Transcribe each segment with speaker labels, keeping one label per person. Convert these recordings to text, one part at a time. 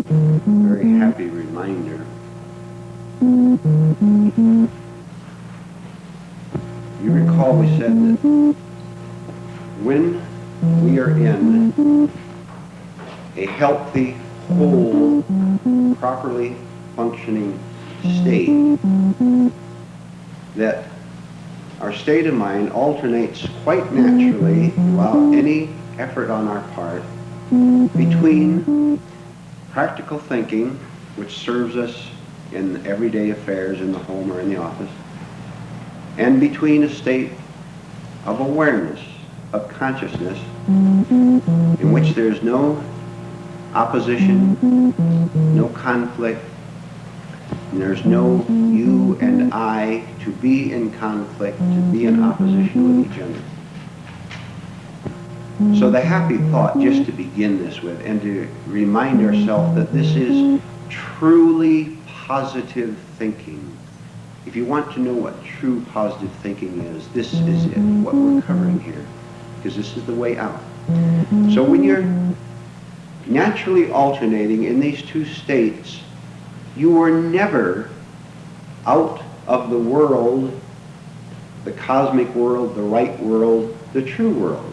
Speaker 1: very happy reminder. You recall we said that when we are in a healthy, whole, properly functioning state, that our state of mind alternates quite naturally, without any effort on our part, between practical thinking, which serves us in everyday affairs in the home or in the office, and between a state of awareness, of consciousness, in which there is no opposition, no conflict, and there's no you and I to be in conflict, to be in opposition with each other. So the happy thought, just to begin this with, and to remind ourselves that this is truly positive thinking. If you want to know what true positive thinking is, this is it, what we're covering here, because this is the way out. So when you're naturally alternating in these two states, you are never out of the world, the cosmic world, the right world, the true world.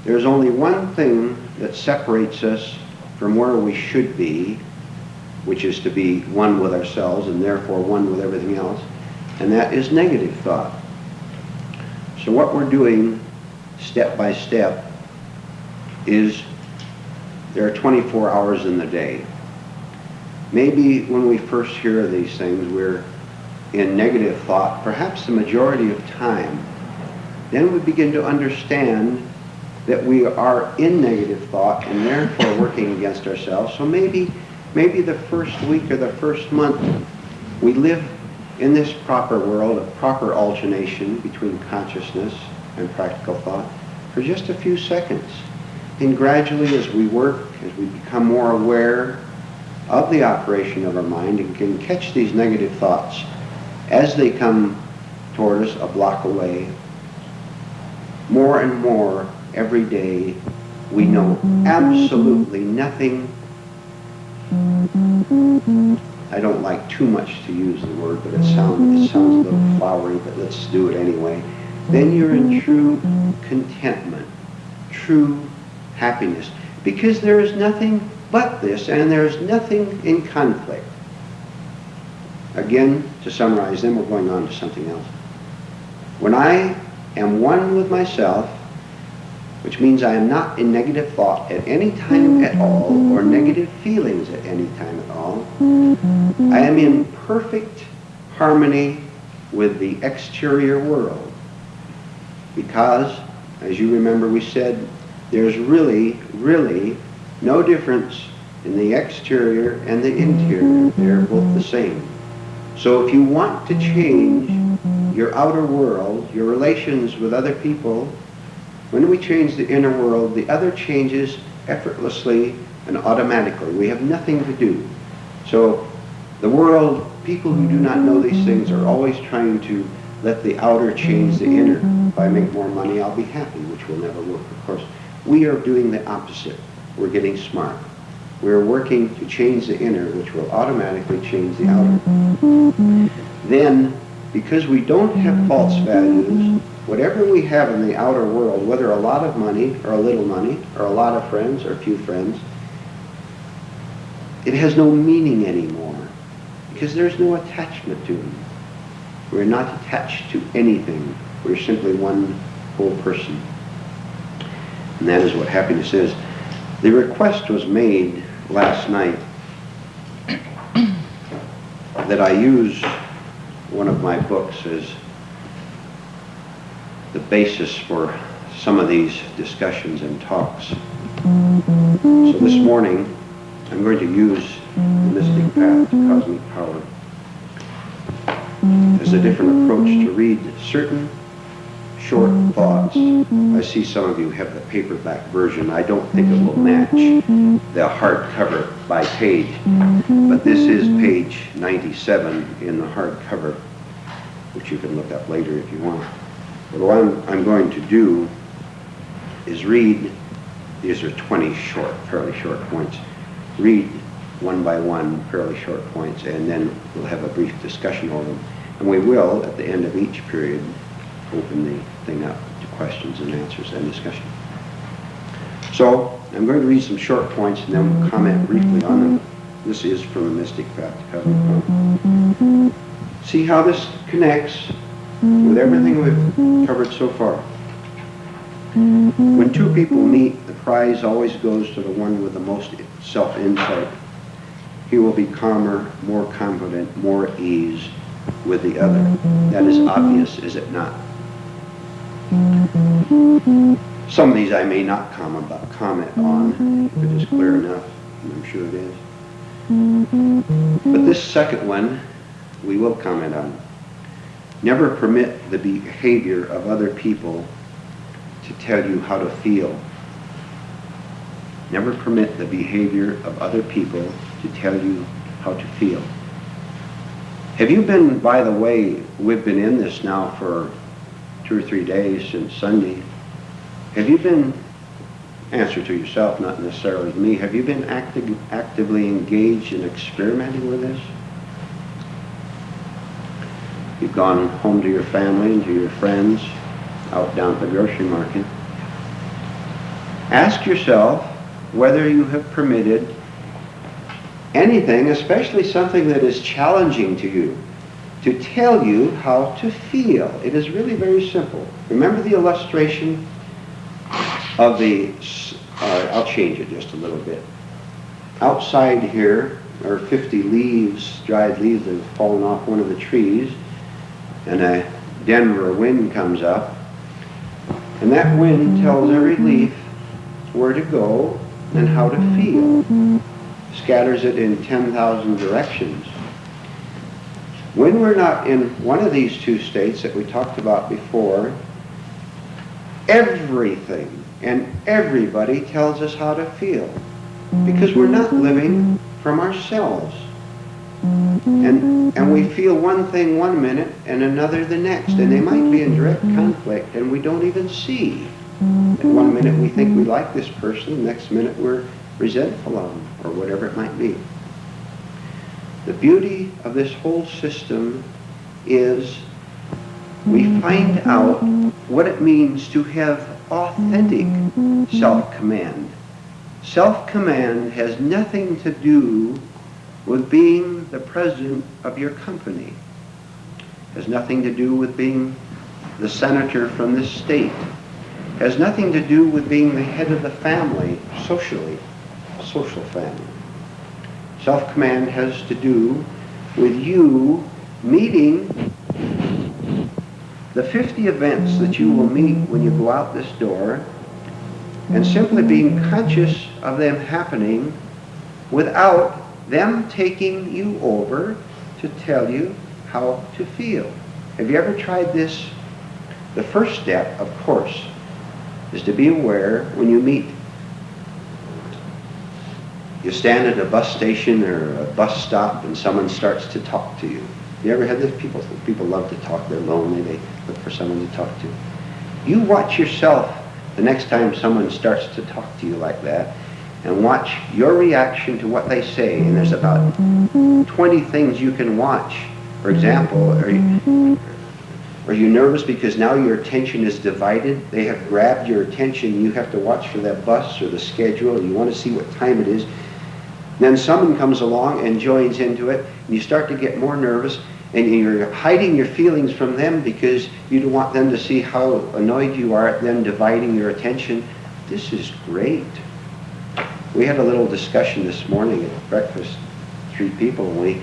Speaker 1: There's only one thing that separates us from where we should be, which is to be one with ourselves and therefore one with everything else, and that is negative thought. So what we're doing step by step is there are 24 hours in the day. Maybe when we first hear these things, we're in negative thought, perhaps the majority of time. Then we begin to understand that we are in negative thought and therefore working against ourselves. So maybe the first week or the first month we live in this proper world of proper alternation between consciousness and practical thought for just a few seconds. And gradually as we work, as we become more aware of the operation of our mind and can catch these negative thoughts as they come toward us a block away, more and more every day we know absolutely nothing. I don't like too much to use the word, but it sounds a little flowery, but let's do it anyway. Then you're in true contentment, true happiness, because there is nothing but this, and there is nothing in conflict. Again, to summarize, then we're going on to something else. When I am one with myself, which means I am not in negative thought at any time at all, or negative feelings at any time at all, I am in perfect harmony with the exterior world. Because, as you remember we said, there's really no difference in the exterior and the interior. They're both the same. So if you want to change your outer world, your relations with other people, when we change the inner world, the other changes effortlessly and automatically. We have nothing to do. So the world, people who do not know these things are always trying to let the outer change the inner. If I make more money, I'll be happy, which will never work, of course. We are doing the opposite. We're getting smart. We're working to change the inner, which will automatically change the outer. Then, because we don't have false values, whatever we have in the outer world, whether a lot of money or a little money, or a lot of friends or few friends, it has no meaning anymore, because there's no attachment to them. We're not attached to anything. We're simply one whole person. And that is what happiness is. The request was made last night that I use one of my books as the basis for some of these discussions and talks. So this morning, I'm going to use the Mystic Path to Cosmic Power as a different approach to read certain short thoughts. I see some of you have the paperback version. I don't think it will match the hardcover by page, but this is page 97 in the hardcover, which you can look up later if you want. But what I'm going to do is read, these are 20 short, fairly short points, read one by one, fairly short points, and then we'll have a brief discussion over them. And we will, at the end of each period, open the thing up to questions and answers and discussion. So, I'm going to read some short points and then we'll comment briefly on them. This is from the Mystic Path to Covenant. See how this connects with everything we've covered so far. When two people meet, the prize always goes to the one with the most self-insight. He will be calmer, more confident, more at ease with the other. That is obvious, is it not? Some of these I may not comment on, if it is clear enough, and I'm sure it is. But this second one, we will comment on. Never permit the behavior of other people to tell you how to feel. Never permit the behavior of other people to tell you how to feel. Have you been, by the way, we've been in this now for 2 or 3 days since Sunday. Have you been, answer to yourself, not necessarily to me, have you been actively engaged in experimenting with this? You've gone home to your family and to your friends, out down at the grocery market. Ask yourself whether you have permitted anything, especially something that is challenging to you, to tell you how to feel. It is really very simple. Remember the illustration of the, I'll change it just a little bit. Outside here are 50 leaves, dried leaves that have fallen off one of the trees, and a Denver wind comes up, and that wind tells every leaf where to go and how to feel. Scatters it in 10,000 directions. When we're not in one of these two states that we talked about before, everything and everybody tells us how to feel, because we're not living from ourselves. And we feel one thing one minute and another the next, and they might be in direct conflict and we don't even see. And one minute we think we like this person, the next minute we're resentful of them, or whatever it might be. The beauty of this whole system is we find out what it means to have authentic self-command. Self-command has nothing to do with being the president of your company. Has nothing to do with being the senator from this state. Has nothing to do with being the head of the family socially, a social family. Self-command has to do with you meeting the 50 events that you will meet when you go out this door, and simply being conscious of them happening without them taking you over to tell you how to feel. Have you ever tried this? The first step, of course, is to be aware when you meet. You stand at a bus station or a bus stop and someone starts to talk to you. You ever had this? People love to talk. They're lonely. They look for someone to talk to. You watch yourself the next time someone starts to talk to you like that, and watch your reaction to what they say. And there's about 20 things you can watch. For example, are you nervous because now your attention is divided? They have grabbed your attention. You have to watch for that bus or the schedule. You want to see what time it is. Then someone comes along and joins into it, and you start to get more nervous, and you're hiding your feelings from them because you don't want them to see how annoyed you are at them dividing your attention. This is great. We had a little discussion this morning at breakfast, 3 people, and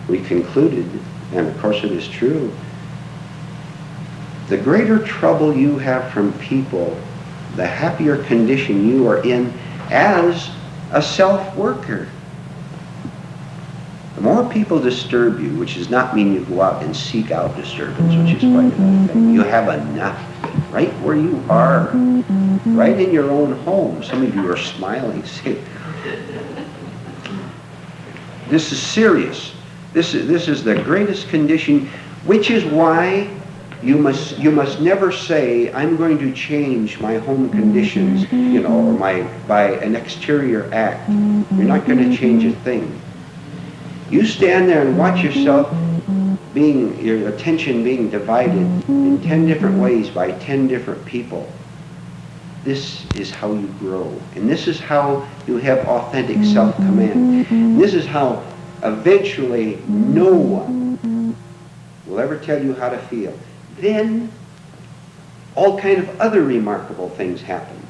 Speaker 1: we concluded, and of course it is true, the greater trouble you have from people, the happier condition you are in as a self-worker. The more people disturb you, which does not mean you go out and seek out disturbance, which is quite another thing. You have enough right where you are, right in your own home. Some of you are smiling. This is serious. This is the greatest condition, which is why You must never say, I'm going to change my home conditions, or by an exterior act. You're not going to change a thing. You stand there and watch yourself your attention being divided in 10 different ways by 10 different people. This is how you grow. And this is how you have authentic self-command. And this is how eventually no one will ever tell you how to feel. Then all kind of other remarkable things happen.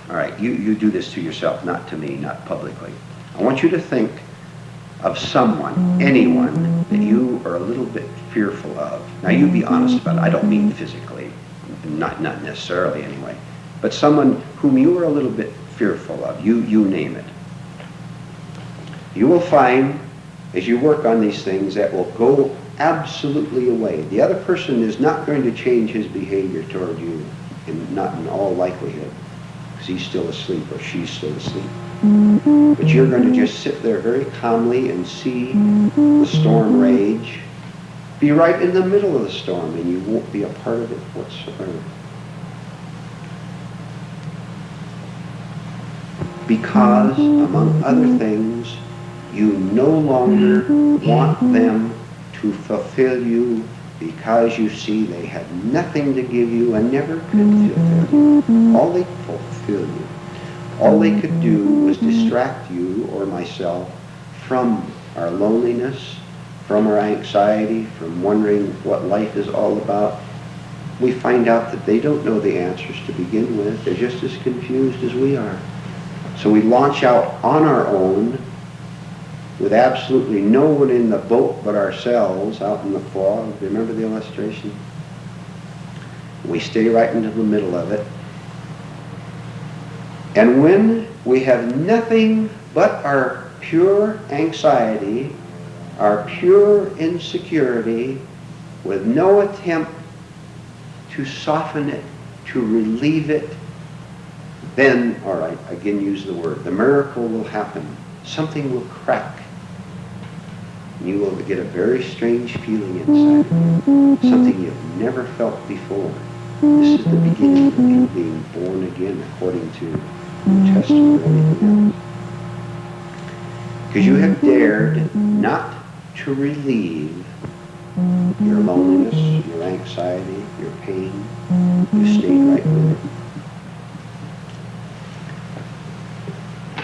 Speaker 1: All right, you do this to yourself, not to me, not publicly. I want you to think of someone, anyone, that you are a little bit fearful of. Now, you be honest about it. I don't mean physically, not necessarily anyway, but someone whom you are a little bit fearful of. You name it. You will find, as you work on these things, that will go absolutely away. The other person is not going to change his behavior toward you, not in all likelihood, because he's still asleep or she's still asleep. But you're going to just sit there very calmly and see the storm rage. Be right in the middle of the storm, and you won't be a part of it whatsoever. Because, among other things, you no longer want them to fulfill you, because you see they had nothing to give you and never could fulfill you. All they fulfill you. All they could do was distract you or myself from our loneliness, from our anxiety, from wondering what life is all about. We find out that they don't know the answers to begin with. They're just as confused as we are. So we launch out on our own with absolutely no one in the boat but ourselves out in the fog. Remember the illustration? We stay right into the middle of it. And when we have nothing but our pure anxiety, our pure insecurity, with no attempt to soften it, to relieve it, then, all right, again use the word, the miracle will happen. Something will crack. You will get a very strange feeling inside of you, something you've never felt before. This is the beginning of you being born again, according to the New Testament or anything else. Because you have dared not to relieve your loneliness, your anxiety, your pain. You stayed right with it.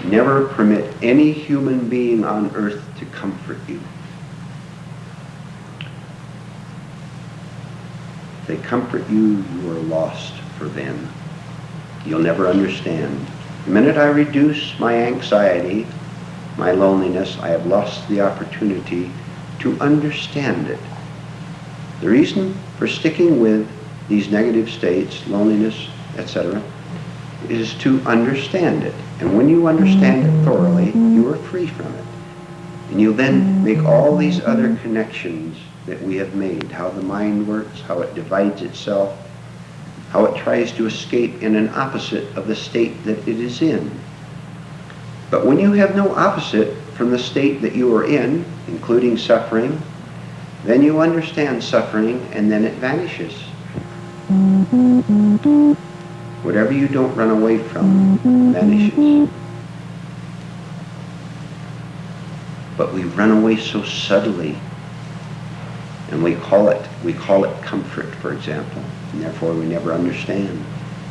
Speaker 1: Never permit any human being on earth to comfort you. If they comfort you, you are lost for them. You'll never understand. The minute I reduce my anxiety, my loneliness, I have lost the opportunity to understand it. The reason for sticking with these negative states, loneliness, etc., is to understand it. And when you understand it thoroughly, you are free from it. And you'll then make all these other connections that we have made, how the mind works, how it divides itself, how it tries to escape in an opposite of the state that it is in. But when you have no opposite from the state that you are in, including suffering, then you understand suffering and then it vanishes. Whatever you don't run away from vanishes. But we run away so subtly, and we call it comfort, for example, and therefore we never understand.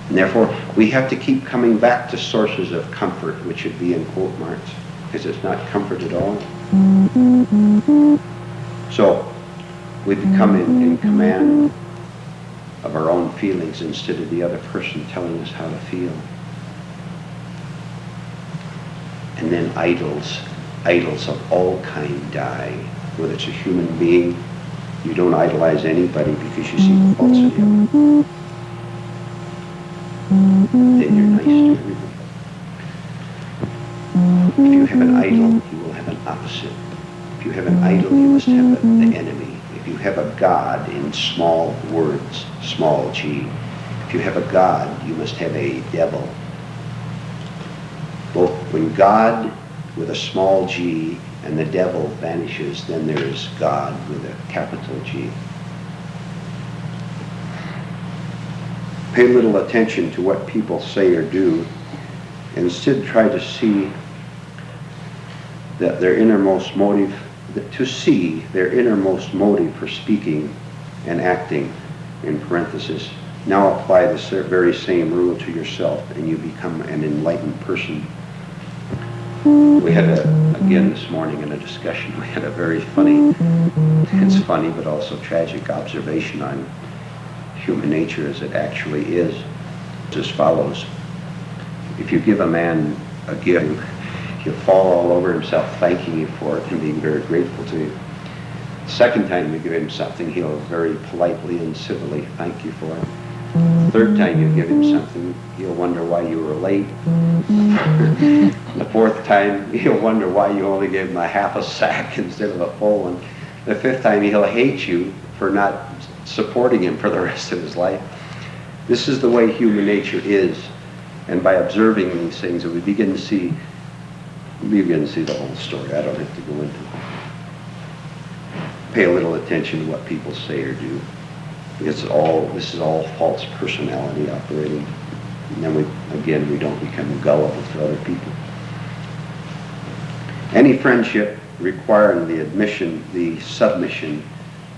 Speaker 1: And therefore we have to keep coming back to sources of comfort, which should be in quote marks, because it's not comfort at all. So we become in command of our own feelings instead of the other person telling us how to feel. And then idols of all kind die. Whether it's a human being, you don't idolize anybody because you see the falsity of it. Then you're nice to everybody. If you have an idol, you will have an opposite. If you have an idol, you must have the enemy. If you have a God in small words, small g, if you have a God, you must have a devil. Both when God with a small g and the devil vanishes, then there is God with a capital G. Pay little attention to what people say or do. Instead, try to see that their innermost motive, for speaking and acting, in parenthesis. Now apply this very same rule to yourself, and you become an enlightened person. We had again this morning in a discussion, we had a very funny, it's funny but also tragic observation on human nature as it actually is. It's as follows. If you give a man a gift, he'll fall all over himself thanking you for it and being very grateful to you. The second time you give him something, he'll very politely and civilly thank you for it. The third time you give him something, he'll wonder why you were late. The fourth time, he'll wonder why you only gave him a half a sack instead of a full one. The fifth time, he'll hate you for not supporting him for the rest of his life. This is the way human nature is. And by observing these things, we begin to see the whole story. I don't have to go into it. Pay a little attention to what people say or do. This is all false personality operating. And then we don't become gullible to other people. Any friendship requiring the submission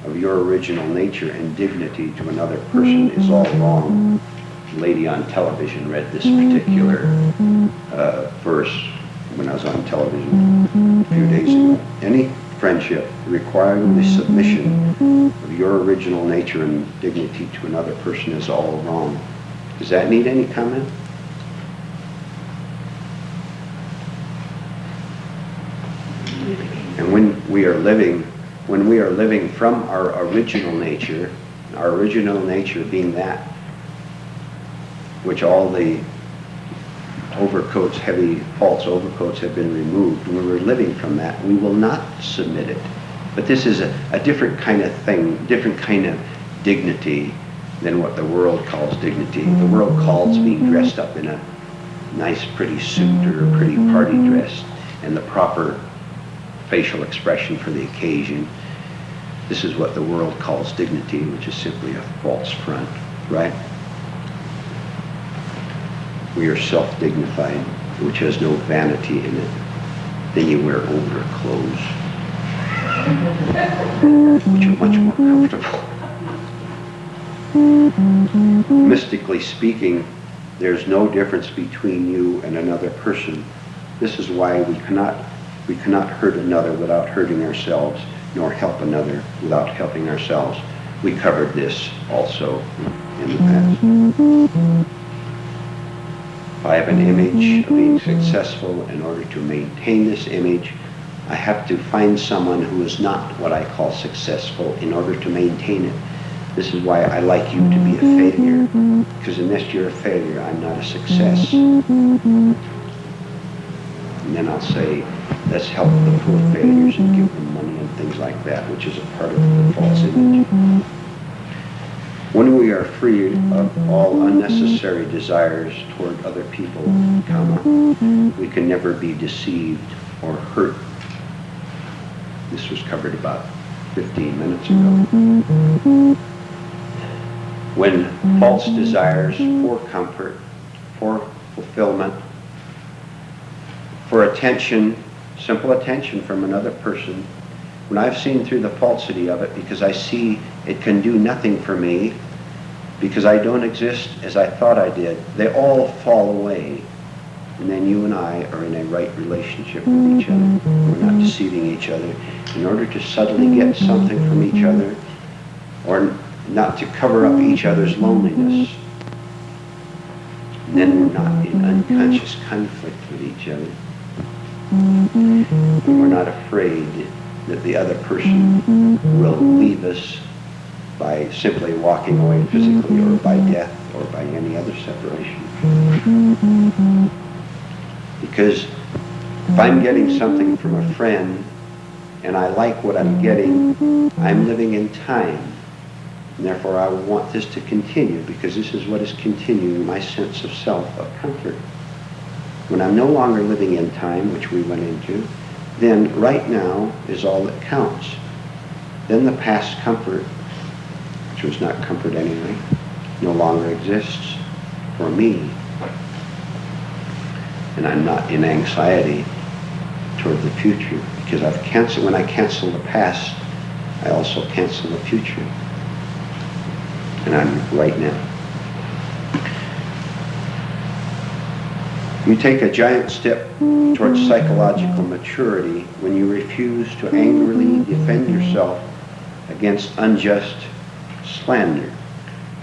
Speaker 1: of your original nature and dignity to another person is all wrong. A lady on television read this particular verse when I was on television a few days ago. Any friendship requiring the submission of your original nature and dignity to another person is all wrong. Does that need any comment? And when we are living from our original nature being that which all the heavy false overcoats have been removed, when we're living from that, we will not submit it. But this is a different kind of thing, different kind of dignity than what the world calls dignity. The world calls being dressed up in a nice pretty suit or a pretty party dress and the proper facial expression for the occasion. This is what the world calls dignity, which is simply a false front, right? We are self-dignified, which has no vanity in it. Then you wear older clothes, which are much more comfortable. Mystically speaking, there's no difference between you and another person. This is why we cannot hurt another without hurting ourselves, nor help another without helping ourselves. We covered this also in the past. If I have an image of being successful, in order to maintain this image, I have to find someone who is not what I call successful in order to maintain it. This is why I like you to be a failure, because unless you're a failure, I'm not a success. And then I'll say, let's help the poor failures and give them money and things like that, which is a part of the false image. When we are free of all unnecessary desires toward other people, we can never be deceived or hurt. This was covered about 15 minutes ago. When false desires for comfort, for fulfillment, for attention, simple attention from another person, when I've seen through the falsity of it, because I see it can do nothing for me, because I don't exist as I thought I did, they all fall away. And then you and I are in a right relationship with each other. We're not deceiving each other in order to subtly get something from each other, or not to cover up each other's loneliness. And then we're not in unconscious conflict with each other. And we're not afraid that the other person will leave us by simply walking away physically, or by death, or by any other separation. Because if I'm getting something from a friend and I like what I'm getting, I'm living in time. And therefore I will want this to continue, because this is what is continuing my sense of self, of comfort. When I'm no longer living in time, which we went into, then right now is all that counts. Then the past comfort, which was not comfort anyway, no longer exists for me. And I'm not in anxiety toward the future, because when I cancel the past, I also cancel the future. And I'm right now. You take a giant step towards psychological maturity when you refuse to angrily defend yourself against unjust slander.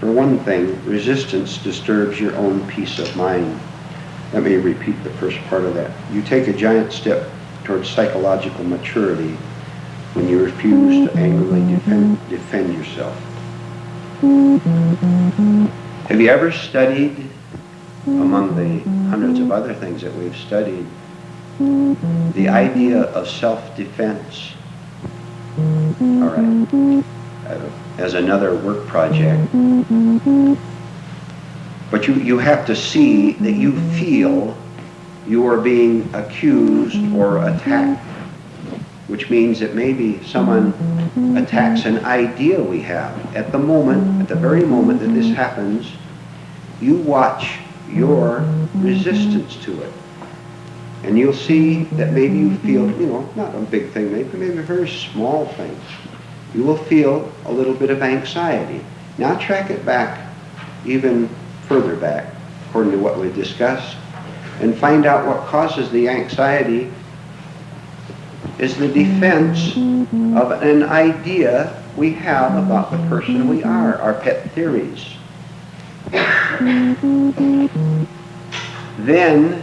Speaker 1: For one thing, resistance disturbs your own peace of mind. Let me repeat the first part of that. You take a giant step towards psychological maturity when you refuse to angrily defend yourself. Have you ever studied, among the hundreds of other things that we've studied, the idea of self-defense? All right. As another work project. But you have to see that you feel you are being accused or attacked, which means that maybe someone attacks an idea we have. At the very moment that this happens, you watch your resistance to it. And you'll see that maybe you feel, not a big thing, maybe a very small thing. You will feel a little bit of anxiety. Now track it back, even further back, according to what we've discussed, and find out what causes the anxiety is the defense of an idea we have about the person we are, our pet theories. Then,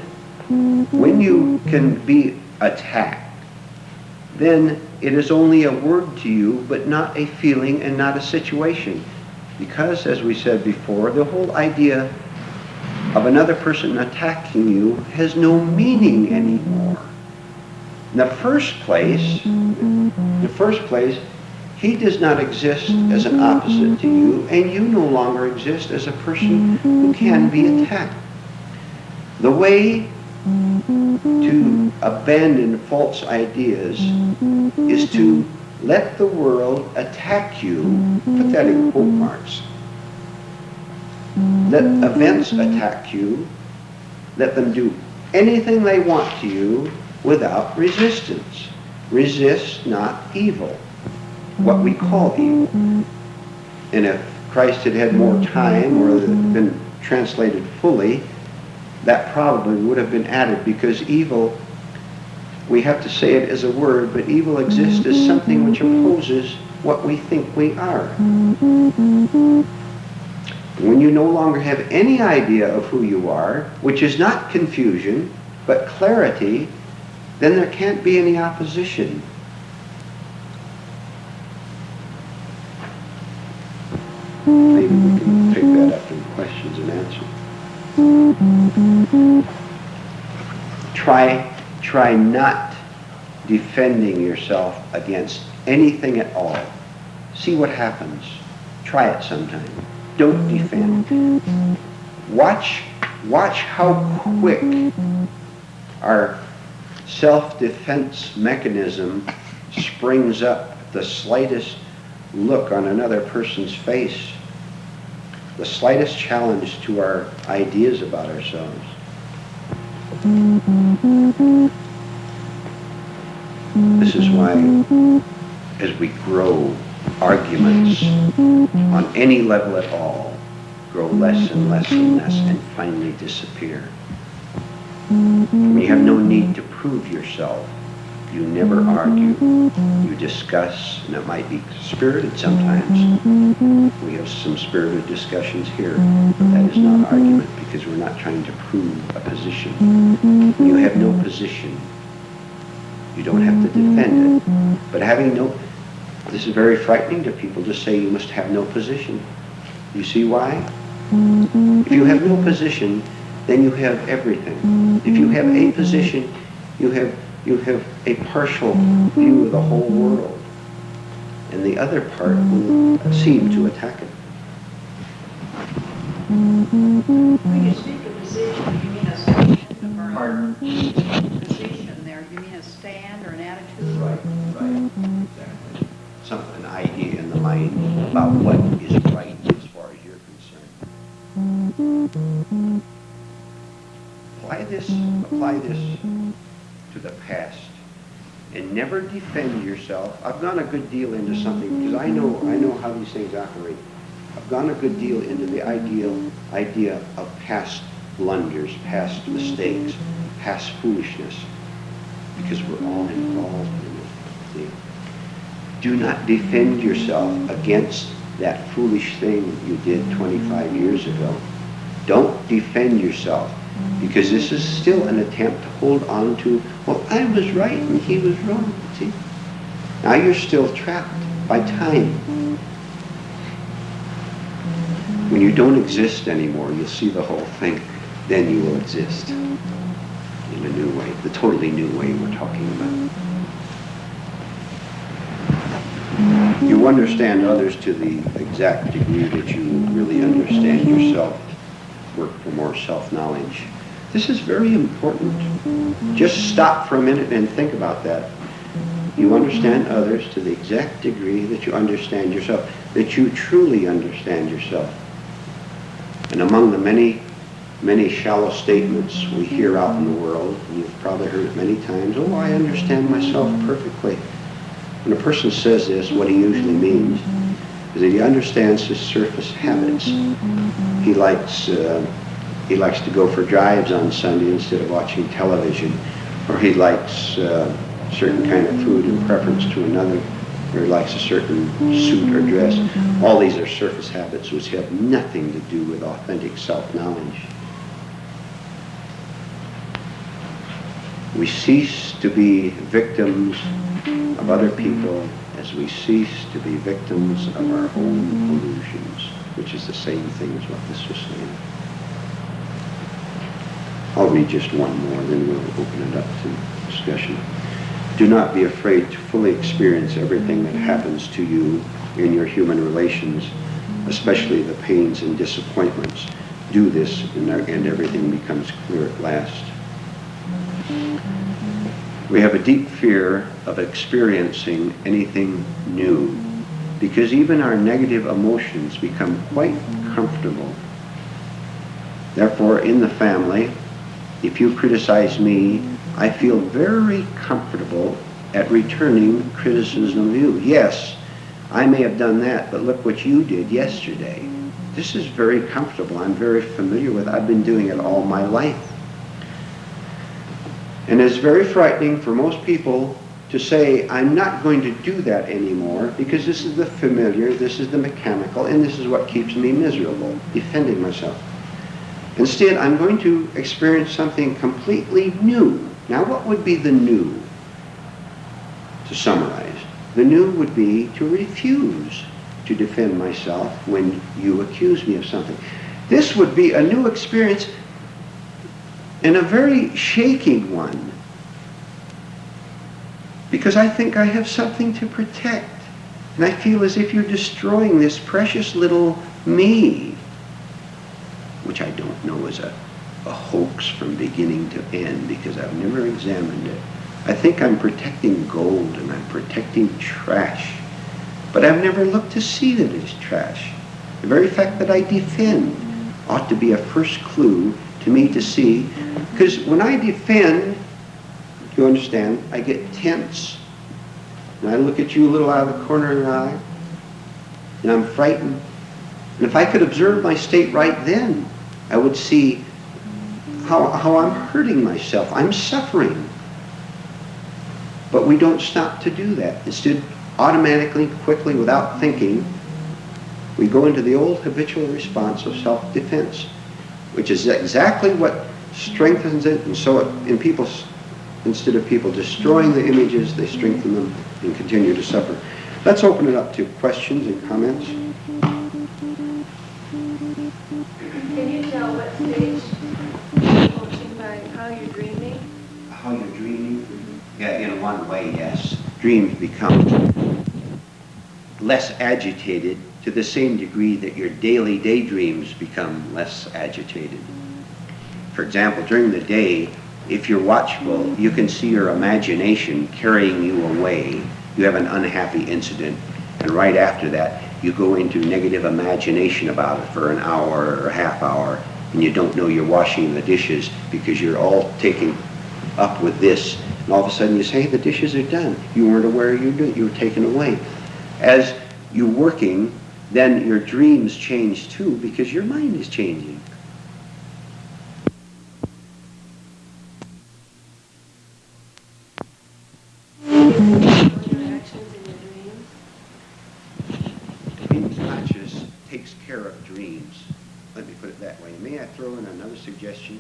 Speaker 1: when you can be attacked, then it is only a word to you, but not a feeling and not a situation. Because, as we said before, the whole idea of another person attacking you has no meaning anymore. In the first place, he does not exist as an opposite to you, and you no longer exist as a person who can be attacked. The way to abandon false ideas is to let the world attack you, put that in quote marks. Let events attack you, let them do anything they want to you without resistance. Resist not evil, what we call evil. And if Christ had had more time or had been translated fully, that probably would have been added, because evil, we have to say it as a word, but evil exists as something which opposes what we think we are. When you no longer have any idea of who you are, which is not confusion, but clarity, then there can't be any opposition. Maybe we can pick that up in questions and answers. Try not defending yourself against anything at all. See what happens. Try it sometime. Don't defend. Watch how quick our self-defense mechanism springs up at the slightest look on another person's face, the slightest challenge to our ideas about ourselves. This is why, as we grow, arguments on any level at all grow less and less and less and finally disappear. When you have no need to prove yourself, you never argue. You discuss, and it might be spirited sometimes. We have some spirited discussions here, but that is not argument, because we're not trying to prove a position. When you have no position, you don't have to defend it. But this is very frightening to people to say you must have no position. You see why? If you have no position, then you have everything. If you have a position, you have a partial view of the whole world, and the other part will seem to attack it.
Speaker 2: When you speak of position, you mean a section or position there. You You mean a stand or an attitude?
Speaker 1: Right, exactly. An idea in the mind about what is right as far as you're concerned. Apply this to the past, and never defend yourself. I've gone a good deal into something because I know how these things operate. I've gone a good deal into the idea of past blunders, past mistakes, past foolishness, because we're all involved in it. See? Do not defend yourself against that foolish thing you did 25 years ago. Don't defend yourself, because this is still an attempt to hold on to, well, I was right and he was wrong. See? Now you're still trapped by time. When you don't exist anymore, you'll see the whole thing. Then you will exist in a new way, the totally new way we're talking about. You understand others to the exact degree that you really understand yourself. Work for more self-knowledge. This is very important. Just stop for a minute and think about that. You understand others to the exact degree that you understand yourself, that you truly understand yourself. And among the many, many shallow statements we hear out in the world, and you've probably heard it many times, oh, I understand myself perfectly. When a person says this, what he usually means is that he understands his surface habits. He likes to go for drives on Sunday instead of watching television, or he likes certain kind of food in preference to another, or he likes a certain suit or dress. All these are surface habits which have nothing to do with authentic self-knowledge. We cease to be victims of other people as we cease to be victims of our own illusions, which is the same thing as what this was saying. I'll read just one more, then we'll open it up to discussion. Do not be afraid to fully experience everything that happens to you in your human relations, especially the pains and disappointments. Do this and everything becomes clear at last. We have a deep fear of experiencing anything new, because even our negative emotions become quite comfortable. Therefore, in the family, if you criticize me, I feel very comfortable at returning criticism of you. Yes, I may have done that, but look what you did yesterday. This is very comfortable. I'm very familiar with it. I've been doing it all my life. And it's very frightening for most people to say, I'm not going to do that anymore because this is the familiar, this is the mechanical, and this is what keeps me miserable, defending myself. Instead, I'm going to experience something completely new. Now, what would be the new? To summarize, the new would be to refuse to defend myself when you accuse me of something. This would be a new experience, and a very shaking one, because I think I have something to protect, and I feel as if you're destroying this precious little me, which I don't know is a hoax from beginning to end, because I've never examined it. I think I'm protecting gold and I'm protecting trash, but I've never looked to see that it's trash. The very fact that I defend ought to be a first clue to me to see, because when I defend, you understand, I get tense, and I look at you a little out of the corner of your eye, and I'm frightened. And if I could observe my state right then, I would see how I'm hurting myself. I'm suffering. But we don't stop to do that. Instead, automatically, quickly, without thinking, we go into the old habitual response of self-defense, which is exactly what strengthens it. And so in people, instead of people destroying the images, they strengthen them and continue to suffer. Let's open it up to questions and comments.
Speaker 3: Can you tell what stage you're coaching by how you're dreaming?
Speaker 1: How you're dreaming? Yeah, in one way, yes. Dreams become less agitated to the same degree that your daily daydreams become less agitated. For example, during the day, if you're watchful, you can see your imagination carrying you away. You have an unhappy incident, and right after that, you go into negative imagination about it for an hour or a half hour, and you don't know you're washing the dishes because you're all taken up with this. And all of a sudden you say, hey, the dishes are done. You weren't aware you were taken away. As you're working, then your dreams change too because your mind is changing.
Speaker 3: Your actions in your dreams?
Speaker 1: Being conscious takes care of dreams. Let me put it that way. May I throw in another suggestion?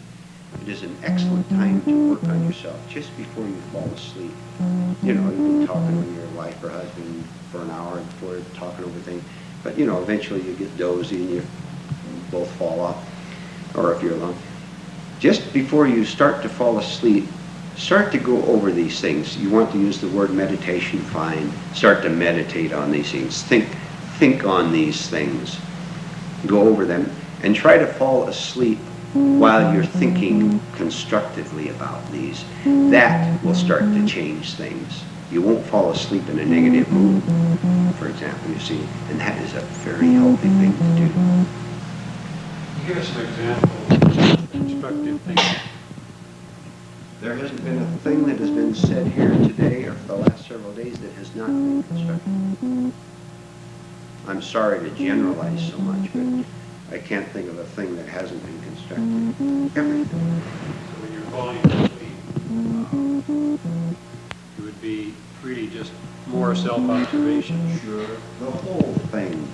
Speaker 1: It is an excellent time to work on yourself just before you fall asleep. You know, you've been talking with your wife or husband for an hour before talking over things, but you know, eventually you get dozy and you both fall off, or if you're alone. Just before you start to fall asleep, start to go over these things. You want to use the word meditation, fine. Start to meditate on these things. Think on these things. Go over them and try to fall asleep while you're thinking constructively about these. That will start to change things. You won't fall asleep in a negative mood, for example, you see, and that is a very healthy thing to do.
Speaker 4: Give us an example of constructive thinking.
Speaker 1: There hasn't been a thing that has been said here today or for the last several days that has not been constructive. I'm sorry to generalize so much, but I can't think of a thing that hasn't been constructive. Everything.
Speaker 4: So when you're falling asleep, it would be really just more self-observation.
Speaker 1: Sure. The whole thing.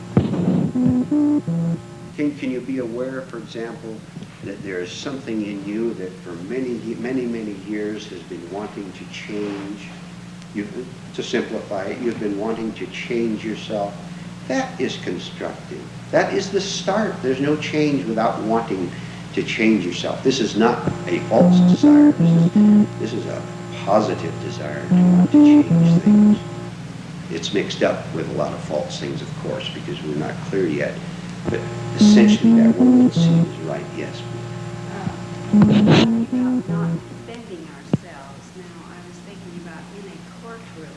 Speaker 1: Can you be aware, for example, that there is something in you that for many years has been wanting to change? To simplify it, you've been wanting to change yourself. That is constructive. That is the start. There's no change without wanting to change yourself. This is not a false desire. This is a positive desire to want to change things. It's mixed up with a lot of false things, of course, because we're not clear yet. But essentially, that one seems right, yes.
Speaker 2: About not defending ourselves. Now, I was thinking about in a courtroom.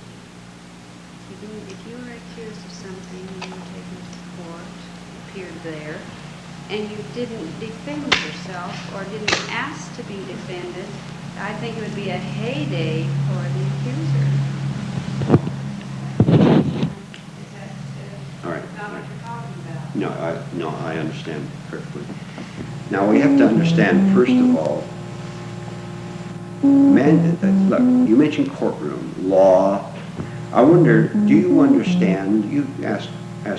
Speaker 2: If you were accused of something and you were taken to court, appeared there, and you didn't defend yourself or didn't ask to be defended, I think it would be a heyday for the accuser. Is that
Speaker 1: All right.
Speaker 2: not what you're talking about?
Speaker 1: No, I understand perfectly. Now, we have to understand, first of all, look, you mentioned courtroom, law. I wonder, do you understand, you ask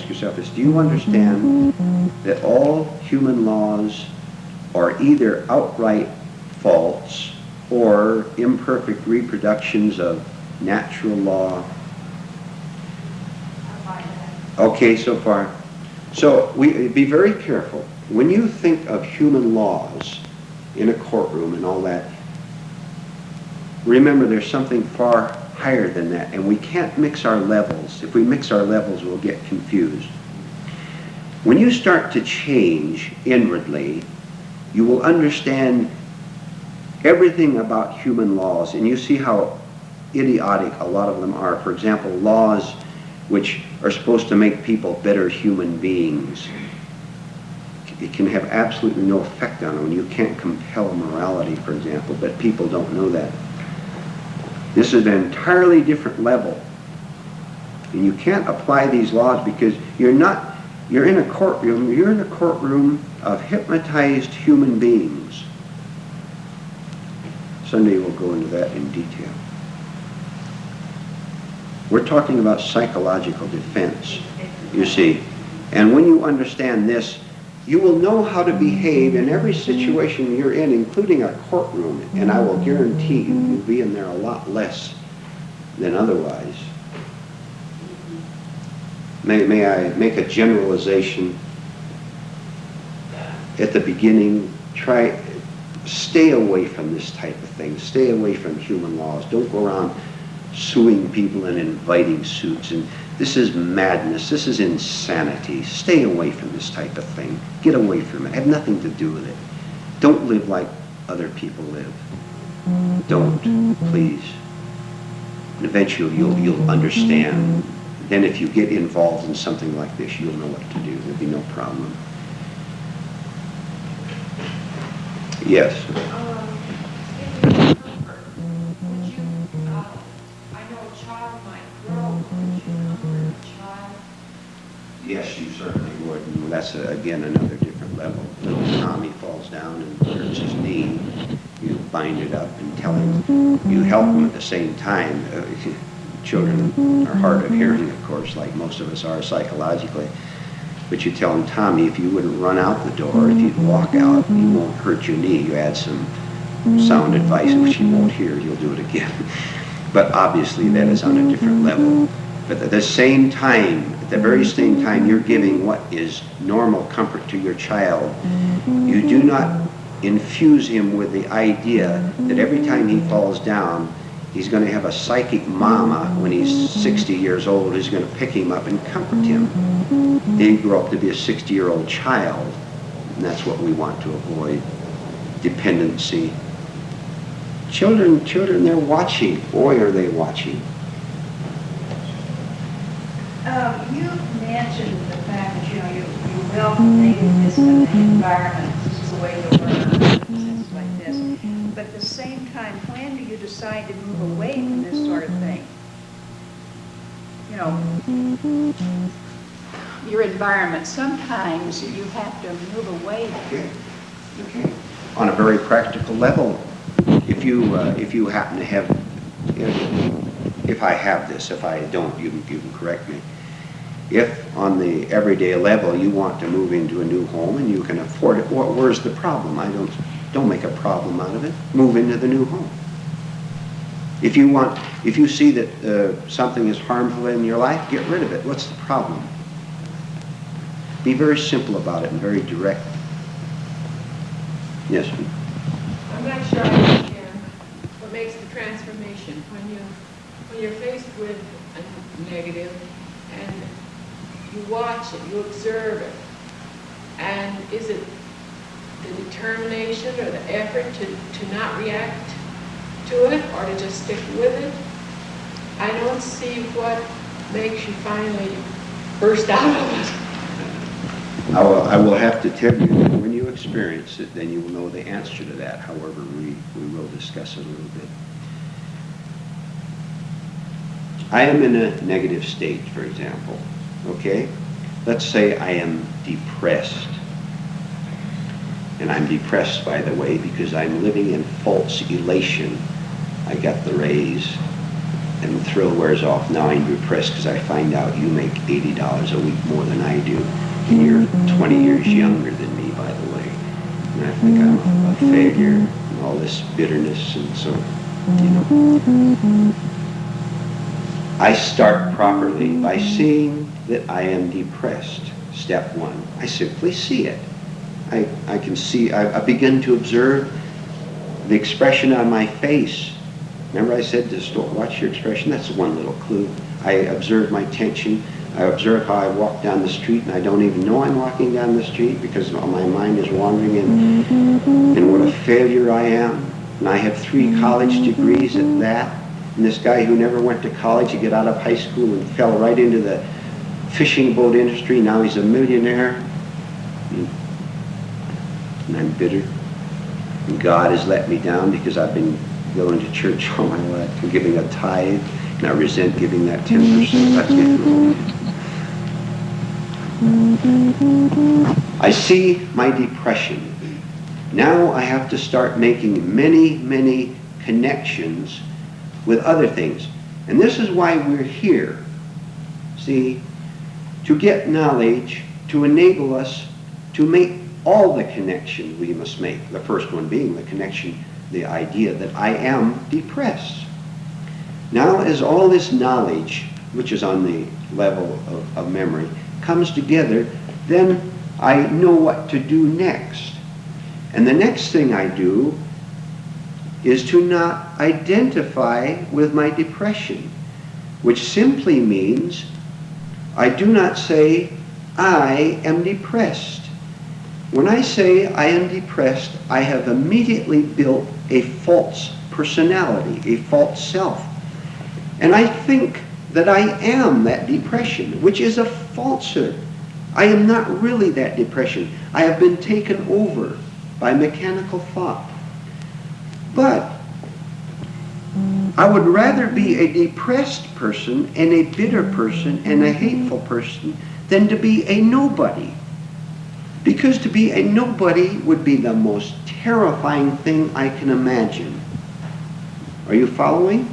Speaker 1: yourself this, do you understand that all human laws are either outright false or imperfect reproductions of natural law? Okay, so far. So be very careful. When you think of human laws in a courtroom and all that, remember there's something far higher than that, and we can't mix our levels. If we mix our levels, we'll get confused. When you start to change inwardly, you will understand everything about human laws, and you see how idiotic a lot of them are. For example, laws which are supposed to make people better human beings. It can have absolutely no effect on them. You can't compel morality, for example, but people don't know that. This is an entirely different level. And you can't apply these laws because you're in a courtroom of hypnotized human beings. Sunday we'll go into that in detail. We're talking about psychological defense, you see. And when you understand this, you will know how to behave in every situation you're in, including a courtroom. And I will guarantee you, you'll be in there a lot less than otherwise. May I make a generalization? At the beginning, stay away from this type of thing. Stay away from human laws. Don't go around suing people and inviting suits. And this is madness. This is insanity. Stay away from this type of thing. Get away from it. Have nothing to do with it. Don't live like other people live. Don't, please. And eventually you'll understand. Then if you get involved in something like this, you'll know what to do. There'll be no problem. Yes.
Speaker 5: In comfort, would you, I know a child might grow, would you comfort a child?
Speaker 1: Yes, you certainly would. And that's, again, another different level. Little Tommy falls down and hurts his knee. You bind it up and tell him. You help him at the same time. Children are hard of hearing, of course, like most of us are psychologically. But you tell him, Tommy, if you wouldn't run out the door, if you'd walk out, you won't hurt your knee. You add some sound advice, which he won't hear. You'll do it again. But obviously that is on a different level. But at the same time, at the very same time you're giving what is normal comfort to your child, you do not infuse him with the idea that every time he falls down, he's going to have a psychic mama when he's 60 years old who's going to pick him up and comfort him. Then he grow up to be a 60-year-old child, and that's what we want to avoid. Dependency. Children, they're watching. Boy, are they watching.
Speaker 6: You mentioned the fact that, you welcome nativeness in the environment. This is the way to learn, things like this. But at the same time, when do you decide to move away from this sort of thing? Your environment, sometimes you have to move away.
Speaker 1: Okay. On a very practical level, if you happen to have, if I have this, if I don't, you can correct me. If on the everyday level you want to move into a new home and you can afford it, where's the problem? Don't make a problem out of it. Move into the new home. If you see that something is harmful in your life, get rid of it. What's the problem? Be very simple about it and very direct. Yes.
Speaker 5: I'm not sure I understand what makes the transformation when you're faced with a negative and you watch it, you observe it, and is it the determination or the effort to not react to it or to just stick with it? I don't see what makes you finally burst out of it.
Speaker 1: I will have to tell you that when you experience it, then you will know the answer to that. However, we will discuss it a little bit. I am in a negative state, for example. Okay? Let's say I am depressed. And I'm depressed, by the way, because I'm living in false elation. I got the raise, and the thrill wears off. Now I'm depressed because I find out you make $80 a week more than I do. And you're 20 years younger than me, by the way. And I think I'm a failure, and all this bitterness, and so, I start properly by seeing that I am depressed. Step one. I simply see it. I can see, I begin to observe the expression on my face. Remember I said just don't watch your expression? That's one little clue. I observe my tension. I observe how I walk down the street and I don't even know I'm walking down the street because my mind is wandering and what a failure I am. And I have 3 college degrees at that. And this guy who never went to college, he got out of high school and fell right into the fishing boat industry. Now he's a millionaire. And I'm bitter. And God has let me down because I've been going to church all my life and giving a tithe. And I resent giving that 10%. That's getting I see my depression. Now I have to start making many, many connections with other things. And this is why we're here. See, to get knowledge, to enable us to make all the connections we must make. The first one being the connection, the idea that I am depressed. Now as all this knowledge, which is on the level of memory, comes together, then I know what to do next. And the next thing I do is to not identify with my depression, which simply means I do not say, I am depressed. When I say I am depressed, I have immediately built a false personality, a false self. And I think that I am that depression, which is a falsehood. I am not really that depression. I have been taken over by mechanical thought. But I would rather be a depressed person and a bitter person and a hateful person than to be a nobody. Because to be a nobody would be the most terrifying thing I can imagine. Are you following?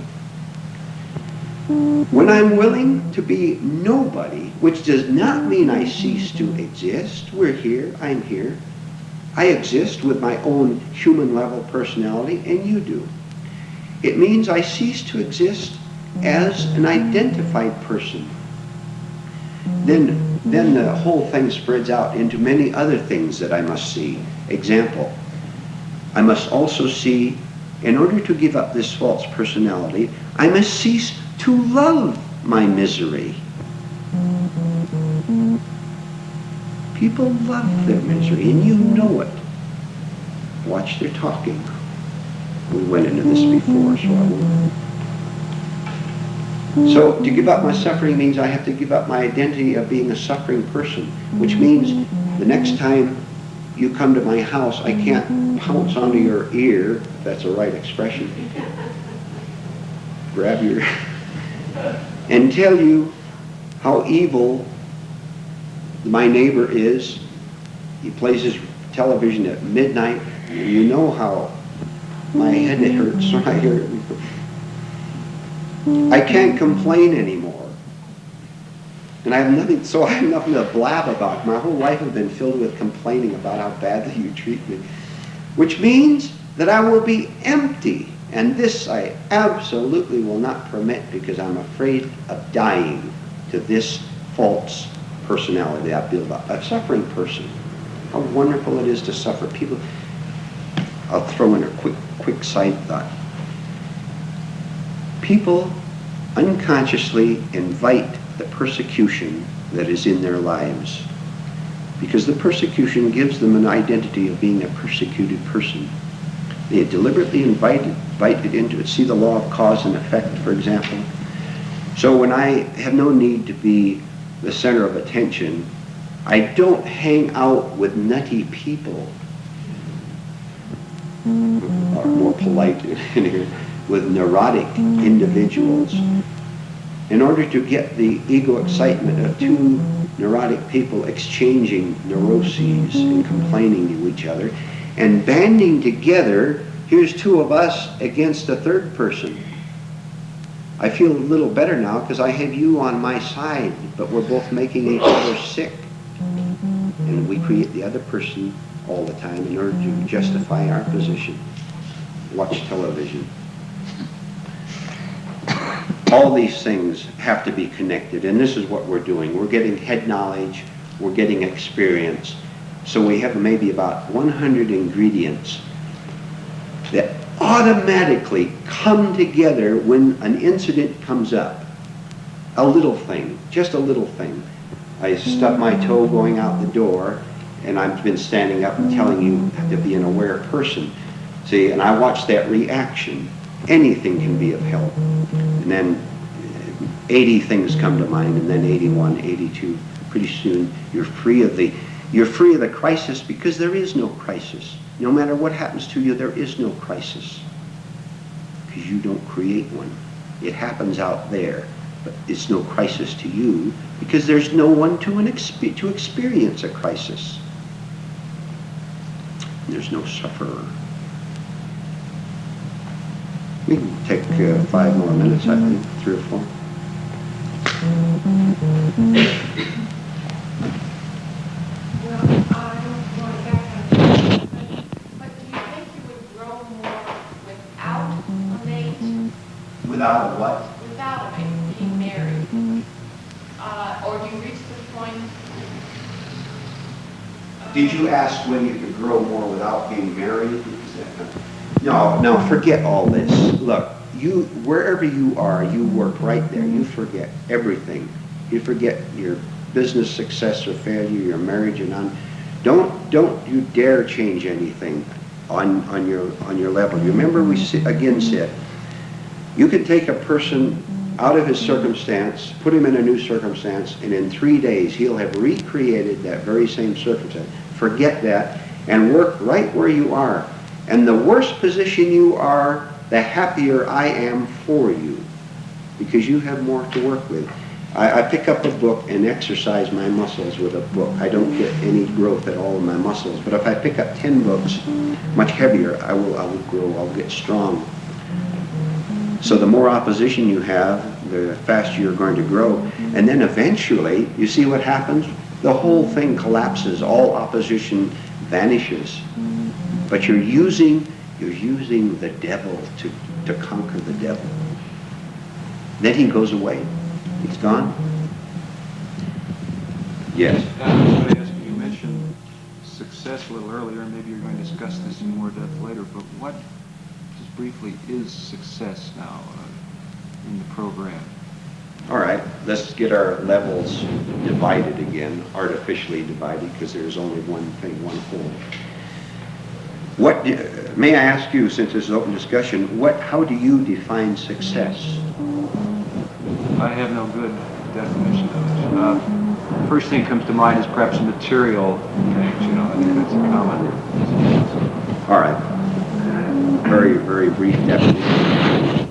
Speaker 1: When I'm willing to be nobody, which does not mean I cease to exist. We're here, I'm here. I exist with my own human level personality, and you do. It means I cease to exist as an identified person. Then the whole thing spreads out into many other things that I must see. Example, I must also see, in order to give up this false personality, I must cease to love my misery. People love their misery, and you know it. Watch their talking. We went into this before, so I won't. So to give up my suffering means I have to give up my identity of being a suffering person, which means the next time you come to my house, I can't pounce onto your ear, if that's the right expression, grab your, and tell you how evil my neighbor is. He plays his television at midnight, and you know how my head hurts when I hear it. I can't complain anymore. And I have nothing to blab about. My whole life has been filled with complaining about how badly you treat me. Which means that I will be empty. And this I absolutely will not permit, because I'm afraid of dying to this false personality I build up. A suffering person. How wonderful it is to suffer. People, I'll throw in a quick side thought. People unconsciously invite the persecution that is in their lives, because the persecution gives them an identity of being a persecuted person. They are deliberately invited into it. See the law of cause and effect, for example. So when I have no need to be the center of attention, I don't hang out with nutty people, or more polite in here, with neurotic individuals. In order to get the ego excitement of two neurotic people exchanging neuroses and complaining to each other and banding together, here's two of us against a third person. I feel a little better now because I have you on my side, but we're both making each other sick. And we create the other person all the time in order to justify our position. Watch television. All these things have to be connected, and this is what we're doing. We're getting head knowledge, we're getting experience. So we have maybe about 100 ingredients that automatically come together when an incident comes up. A little thing, just a little thing. I stubbed my toe going out the door, and I've been standing up and telling you to be an aware person. See, and I watch that reaction. Anything can be of help. And then 80 things come to mind, and then 81, 82. Pretty soon you're free of the crisis, because there is no crisis. No matter what happens to you, there is no crisis, because you don't create one. It happens out there, but it's no crisis to you, because there's no one to experience a crisis. There's no sufferer. We can take 5 more minutes, I think, 3 or 4.
Speaker 5: Well, I don't want to back up, but do you think you would grow more without a mate?
Speaker 1: Without a what?
Speaker 5: Without a mate, being married? Or do you reach the point?
Speaker 1: Did you ask whether you could grow more without being married? No, forget all this. Look, wherever you are, you work right there. You forget everything. You forget your business success or failure, your marriage or none. Don't you dare change anything. on your level. You remember we again said, you can take a person out of his circumstance, put him in a new circumstance, and in 3 days he'll have recreated that very same circumstance. Forget that and work right where you are. And the worse position you are, the happier I am for you, because you have more to work with. I pick up a book and exercise my muscles with a book. I don't get any growth at all in my muscles, but if I pick up 10 books, much heavier, I will grow, I'll get strong. So the more opposition you have, the faster you're going to grow. And then eventually, you see what happens? The whole thing collapses, all opposition vanishes. But you're using the devil to conquer the devil. Then he goes away. He's gone? Yes.
Speaker 7: I was going to ask you, you mentioned success a little earlier, and maybe you're going to discuss this in more depth later, but what, just briefly, is success now in the program?
Speaker 1: All right, let's get our levels divided again, artificially divided, because there's only one thing, one whole. May I ask you, since this is open discussion, how do you define success?
Speaker 7: I have no good definition of it. First thing that comes to mind is perhaps material things, I think that's a common.
Speaker 1: All right, very, very brief definition.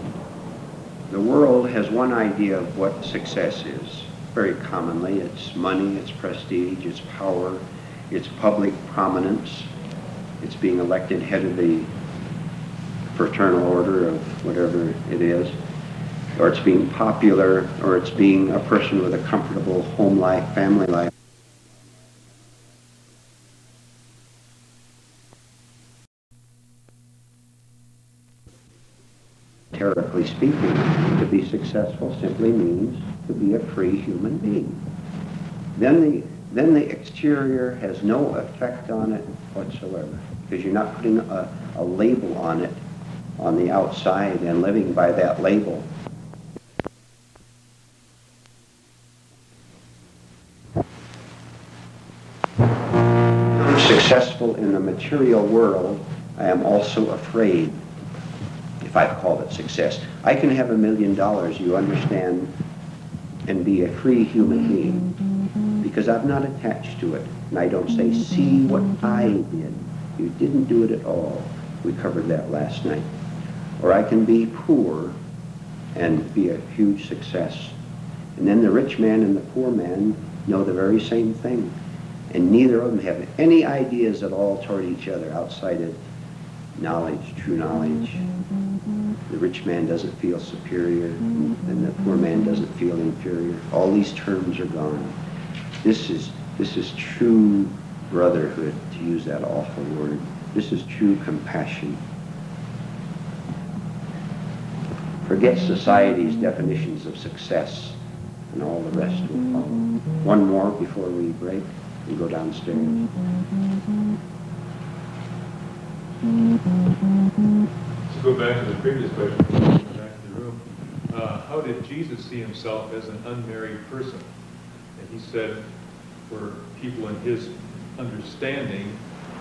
Speaker 1: The world has one idea of what success is. Very commonly, it's money, it's prestige, it's power, it's public prominence, it's being elected head of the fraternal order of whatever it is, or it's being popular, or it's being a person with a comfortable home life, family life. Theoretically speaking, to be successful simply means to be a free human being. Then the exterior has no effect on it whatsoever, because you're not putting a label on it on the outside and living by that label. I'm successful in the material world. I am also afraid, if I've called it success. I can have $1 million, you understand, and be a free human being, because I'm not attached to it. And I don't say, see what I did. You didn't do it at all. We covered that last night. Or I can be poor and be a huge success. And then the rich man and the poor man know the very same thing. And neither of them have any ideas at all toward each other outside of knowledge, true knowledge. The rich man doesn't feel superior, and the poor man doesn't feel inferior. All these terms are gone. This is true brotherhood, to use that awful word. This is true compassion. Forget society's definitions of success, and all the rest will follow. One more before we break and go downstairs.
Speaker 8: To go back to the previous question, back to the room, how did Jesus see himself as an unmarried person? And he said, for people in his understanding,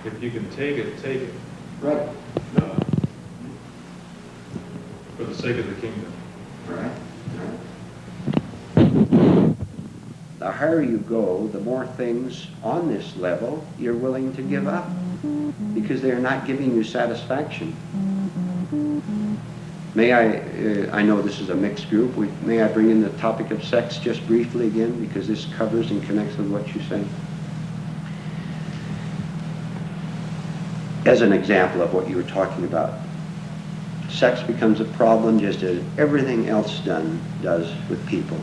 Speaker 8: if you can take it, take it.
Speaker 1: Right.
Speaker 8: For the sake of the kingdom.
Speaker 1: Right. The higher you go, the more things on this level you're willing to give up, because they're not giving you satisfaction. May I know this is a mixed group, may I bring in the topic of sex just briefly again, because this covers and connects with what you say? As an example of what you were talking about, sex becomes a problem just as everything else does with people,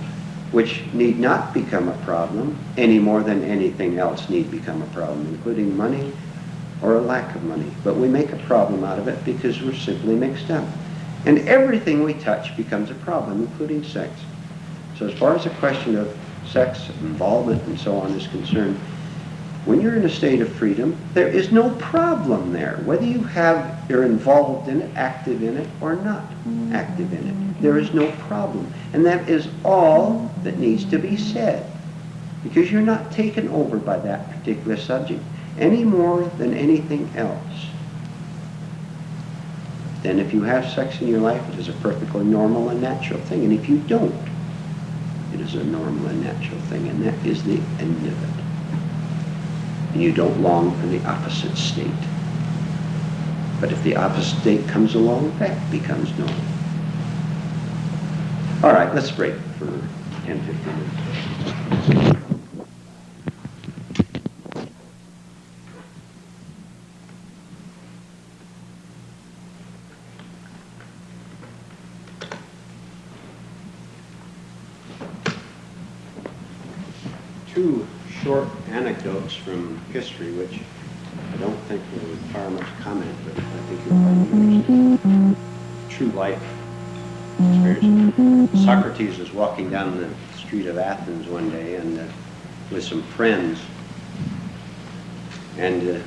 Speaker 1: which need not become a problem any more than anything else need become a problem, including money or a lack of money. But we make a problem out of it because we're simply mixed up. And everything we touch becomes a problem, including sex. So as far as the question of sex, involvement, and so on is concerned, when you're in a state of freedom, there is no problem there, whether you're involved in it, active in it, or not active in it. There is no problem. And that is all that needs to be said, because you're not taken over by that particular subject any more than anything else. then if you have sex in your life, it is a perfectly normal and natural thing. And if you don't, it is a normal and natural thing, and that is the end of it. And you don't long for the opposite state. But if the opposite state comes along, that becomes normal. All right, let's break for 10, 15 minutes. Two short anecdotes from history, which I don't think will require much comment, but I think you'll find interesting. True life experience. Socrates was walking down the street of Athens one day and with some friends, and a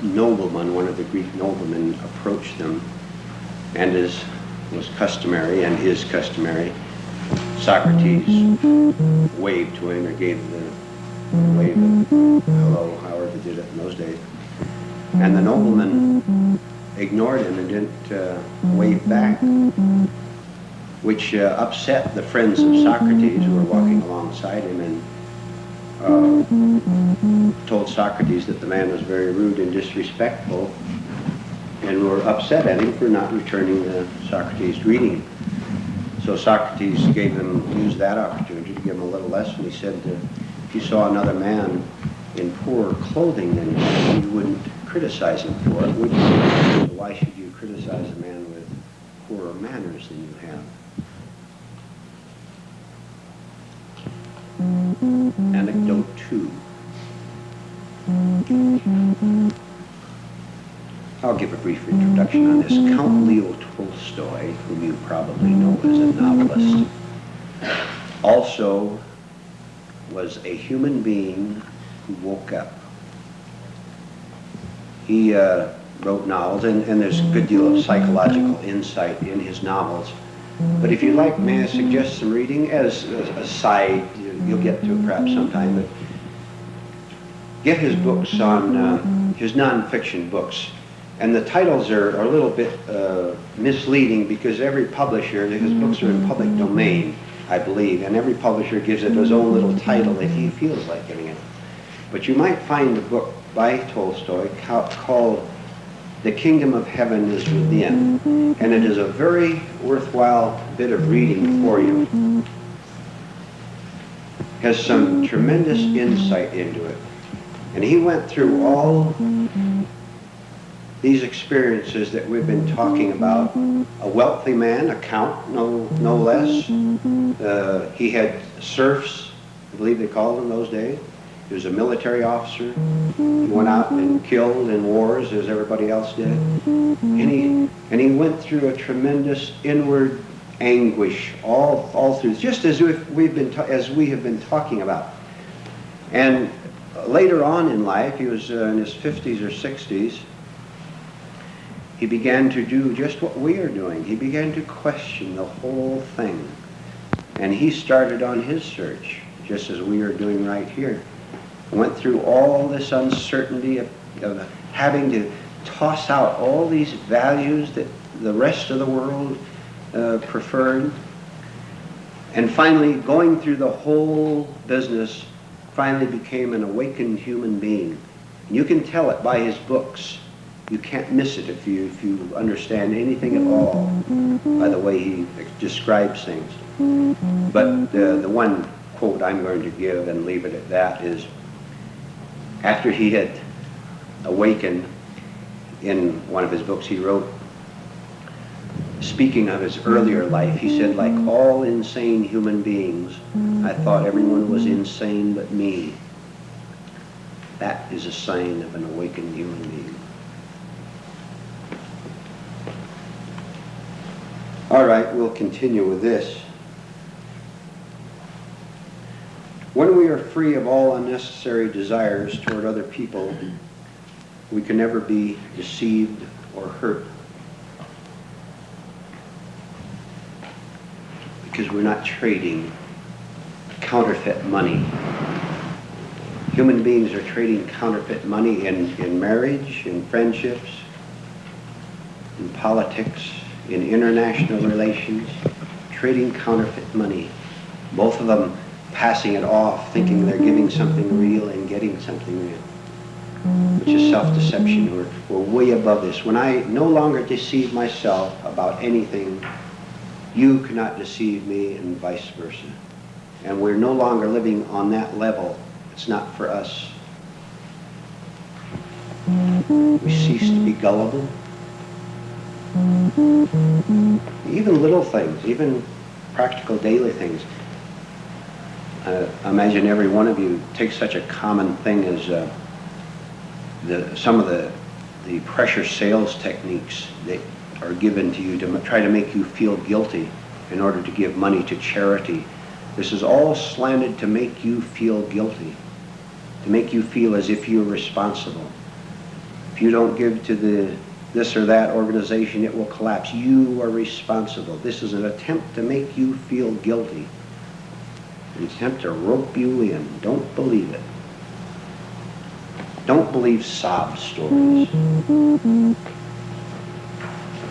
Speaker 1: nobleman, one of the Greek noblemen, approached them, and as was customary and is customary, Socrates waved to him, or gave the wave of hello, however they did it in those days. And the nobleman ignored him and didn't wave back, which upset the friends of Socrates who were walking alongside him, and told Socrates that the man was very rude and disrespectful, and were upset at him for not returning Socrates' greeting. So Socrates used that opportunity to give him a little lesson. He said, if you saw another man in poorer clothing than you wouldn't criticize him for it, would you? So why should you criticize a man with poorer manners than you have? Anecdote 2. I'll give a brief introduction on this. Count Leo Tolstoy, whom you probably know as a novelist, also was a human being who woke up. He wrote novels, and there's a good deal of psychological insight in his novels. But if you'd like, may I suggest some reading as a side? You'll get to it perhaps sometime, but get his books on, his nonfiction books. And the titles are a little bit misleading, because every publisher, his books are in public domain, I believe, and every publisher gives it his own little title if he feels like giving it. But you might find a book by Tolstoy called The Kingdom of Heaven is Within, and it is a very worthwhile bit of reading for you. Has some tremendous insight into it. And he went through all these experiences that we've been talking about. A wealthy man, a count, no less. He had serfs, I believe they called them those days. He was a military officer. He went out and killed in wars as everybody else did. And he went through a tremendous inward anguish all through, just as we have been talking about. And later on in life, he was in his 50s or 60s, he began to do just what we are doing. He began to question the whole thing. And he started on his search, just as we are doing right here. Went through all this uncertainty of having to toss out all these values that the rest of the world preferred. And finally, going through the whole business, finally became an awakened human being. And you can tell it by his books. You can't miss it if you understand anything at all by the way he describes things. But the one quote I'm going to give and leave it at that is, after he had awakened, in one of his books he wrote, speaking of his earlier life, he said, like all insane human beings, I thought everyone was insane but me. That is a sign of an awakened human being. All right, we'll continue with this. When we are free of all unnecessary desires toward other people, we can never be deceived or hurt, because we're not trading counterfeit money. Human beings are trading counterfeit money in marriage, in friendships, in politics, in international relations, trading counterfeit money. Both of them passing it off, thinking they're giving something real and getting something real, which is self-deception. We're way above this. When I no longer deceive myself about anything, you cannot deceive me, and vice versa. And we're no longer living on that level. It's not for us. We cease to be gullible. Even little things, even practical daily things. Imagine every one of you takes such a common thing as some of the pressure sales techniques that are given to you to try to make you feel guilty in order to give money to charity. This is all slanted to make you feel guilty, to make you feel as if you're responsible. If you don't give to this or that organization, it will collapse. You are responsible. This is an attempt to make you feel guilty, an attempt to rope you in. Don't believe it. Don't believe sob stories. A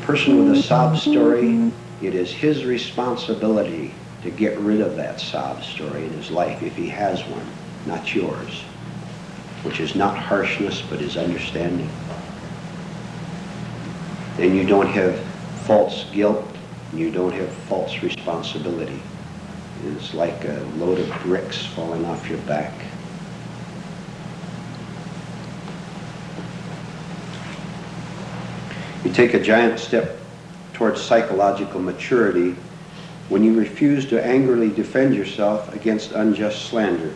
Speaker 1: person with a sob story, it is his responsibility to get rid of that sob story in his life if he has one, not yours, which is not harshness but is understanding. Then you don't have false guilt, and you don't have false responsibility. It's like a load of bricks falling off your back. You take a giant step towards psychological maturity when you refuse to angrily defend yourself against unjust slander.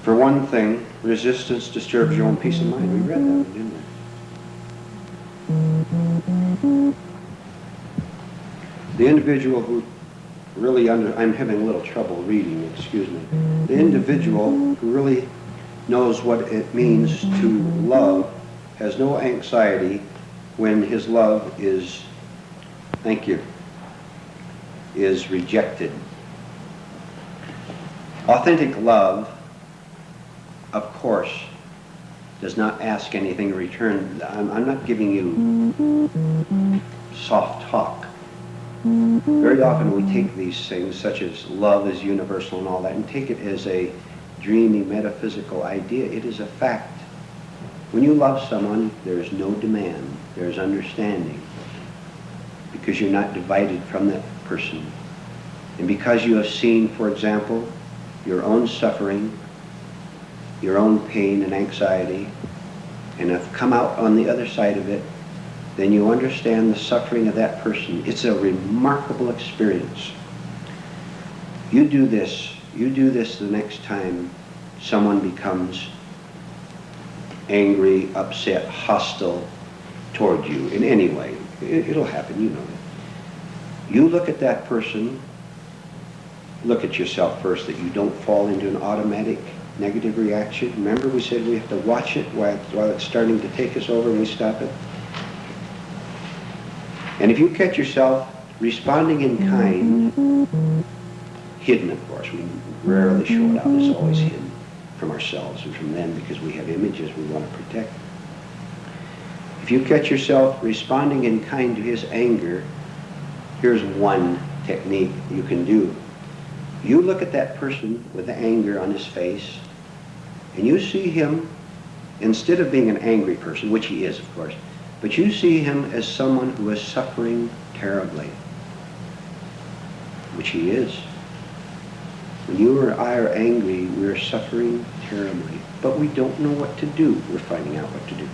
Speaker 1: For one thing, resistance disturbs your own peace of mind. We read that one, didn't we? The individual who really I'm having a little trouble reading, excuse me. The individual who really knows what it means to love has no anxiety when his love is, is rejected. Authentic love, of course, does not ask anything in return. I'm not giving you soft talk. Very often we take these things, such as love is universal and all that, and take it as a dreamy metaphysical idea. It is a fact. When you love someone, there is no demand. There is understanding. Because you're not divided from that person. And because you have seen, for example, your own suffering, your own pain and anxiety, and have come out on the other side of it, then you understand the suffering of that person. It's a remarkable experience. You do this the next time someone becomes angry, upset, hostile toward you in any way. It'll happen, you know that. You look at that person, look at yourself first, that you don't fall into an automatic negative reaction. Remember we said we have to watch it while it's starting to take us over and we stop it? And if you catch yourself responding in kind, hidden of course, we rarely show it out, it's always hidden from ourselves and from them because we have images we want to protect. If you catch yourself responding in kind to his anger, here's one technique you can do. You look at that person with the anger on his face, and you see him, instead of being an angry person, which he is, of course, but you see him as someone who is suffering terribly, which he is. When you or I are angry, we're suffering terribly, but we don't know what to do. We're finding out what to do.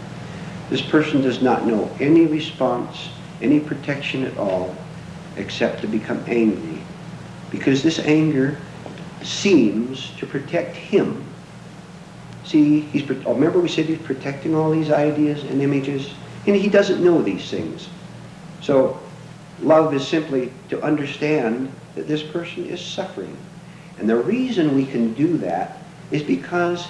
Speaker 1: This person does not know any response, any protection at all, except to become angry, because this anger seems to protect him. See, remember we said he's protecting all these ideas and images, and he doesn't know these things. So love is simply to understand that this person is suffering. And the reason we can do that is because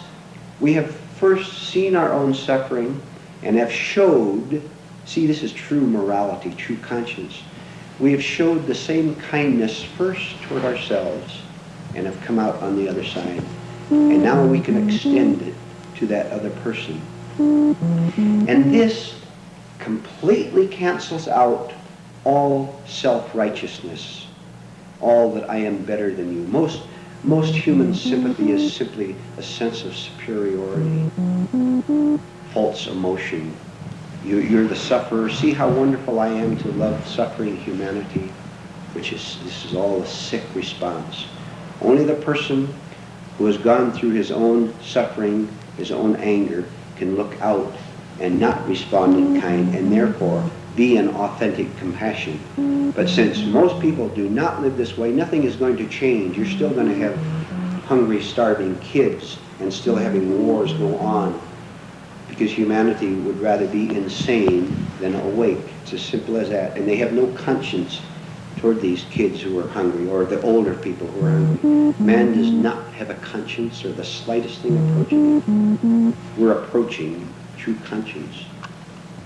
Speaker 1: we have first seen our own suffering and have showed, see, this is true morality, true conscience. We have showed the same kindness first toward ourselves and have come out on the other side. And now we can extend it to that other person. And this completely cancels out all self-righteousness, all that I am better than you. Most human sympathy is simply a sense of superiority, false emotion. You're the sufferer. See how wonderful I am to love suffering humanity, this is all a sick response. Only the person who has gone through his own suffering, his own anger, can look out and not respond in kind, and therefore be an authentic compassion. But since most people do not live this way, nothing is going to change. You're still going to have hungry, starving kids and still having wars go on, because humanity would rather be insane than awake. It's as simple as that. And they have no conscience toward these kids who are hungry, or the older people who are hungry. Man does not have a conscience or the slightest thing approaching it. We're approaching true conscience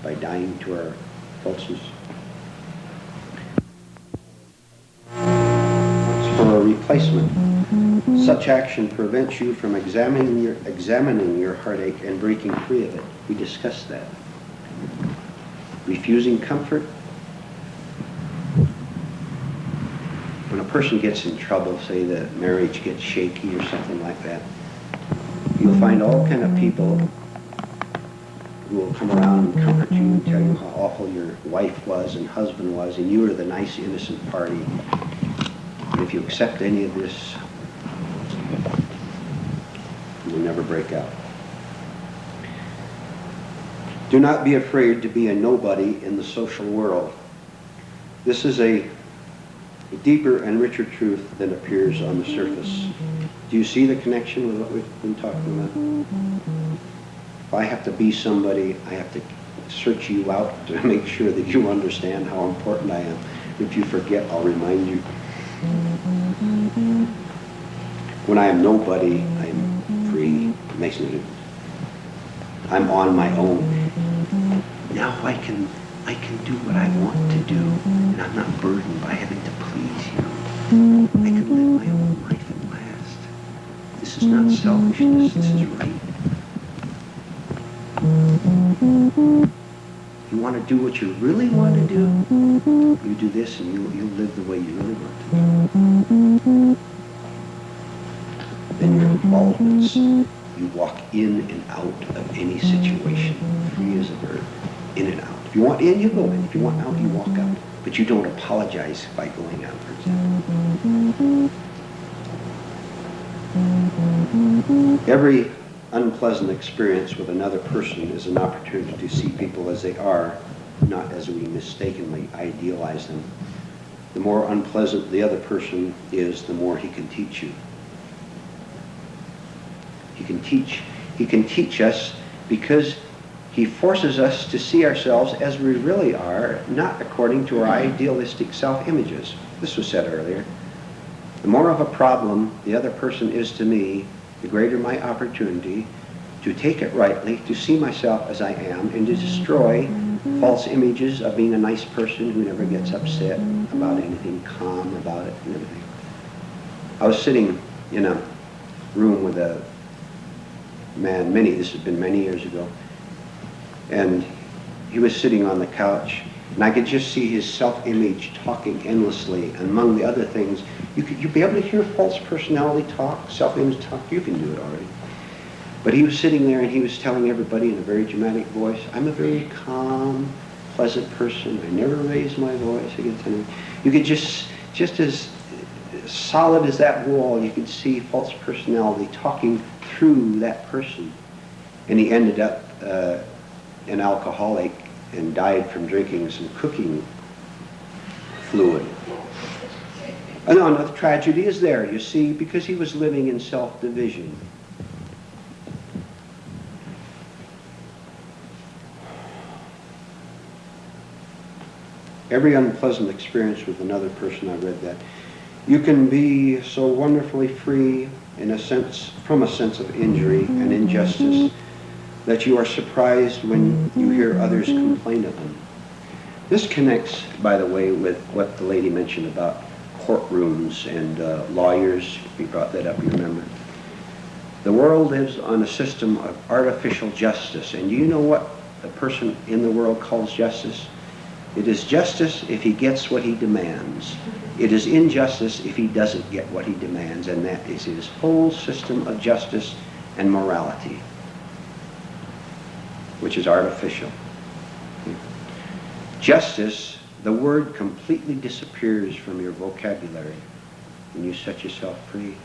Speaker 1: by dying to our falseness. It's for a replacement. Such action prevents you from examining your heartache and breaking free of it. We discussed that. Refusing comfort. When a person gets in trouble, say the marriage gets shaky or something like that, you'll find all kind of people who will come around and comfort you and tell you how awful your wife was and husband was, and you were the nice, innocent party. And if you accept any of this, you will never break out. Do not be afraid to be a nobody in the social world. This is a deeper and richer truth than appears on the surface. Do you see the connection with what we've been talking about? If I have to be somebody, I have to search you out to make sure that you understand how important I am. If you forget, I'll remind you. When I am nobody, I'm free. It makes no difference. I'm on my own. Now I can do what I want to do, and I'm not burdened by having to please you. I can live my own life at last. This is not selfishness, this is right. You want to do what you really want to do, you do this and you'll live the way you really want to do. Then your involvements, you walk in and out of any situation, free as a bird, in and out. If you want in, you go in. If you want out, you walk out. But you don't apologize by going out, for example. Every unpleasant experience with another person is an opportunity to see people as they are, not as we mistakenly idealize them. The more unpleasant the other person is, the more he can teach you. He can teach us because he forces us to see ourselves as we really are, not according to our idealistic self-images. This was said earlier. The more of a problem the other person is to me, the greater my opportunity to take it rightly, to see myself as I am, and to destroy false images of being a nice person who never gets upset about anything, calm about it and everything. I was sitting in a room with a man, this has been many years ago, and he was sitting on the couch, and I could just see his self-image talking endlessly. And among the other things, you'd be able to hear false personality talk, self-image talk. You can do it already. But he was sitting there and he was telling everybody in a very dramatic voice, I'm a very calm, pleasant person. I never raise my voice against anyone. You could just as solid as that wall, you could see false personality talking through that person. And he ended up an alcoholic and died from drinking some cooking fluid. No, the tragedy is there, you see, because he was living in self-division. Every unpleasant experience with another person, I read that. You can be so wonderfully free from a sense of injury and injustice that you are surprised when you hear others complain of them. This connects, by the way, with what the lady mentioned about courtrooms and lawyers. We brought that up, you remember. The world lives on a system of artificial justice, and do you know what the person in the world calls justice. It is justice if he gets what he demands. It is injustice if he doesn't get what he demands, and that is his whole system of justice and morality, which is artificial. Justice, the word completely disappears from your vocabulary when you set yourself free.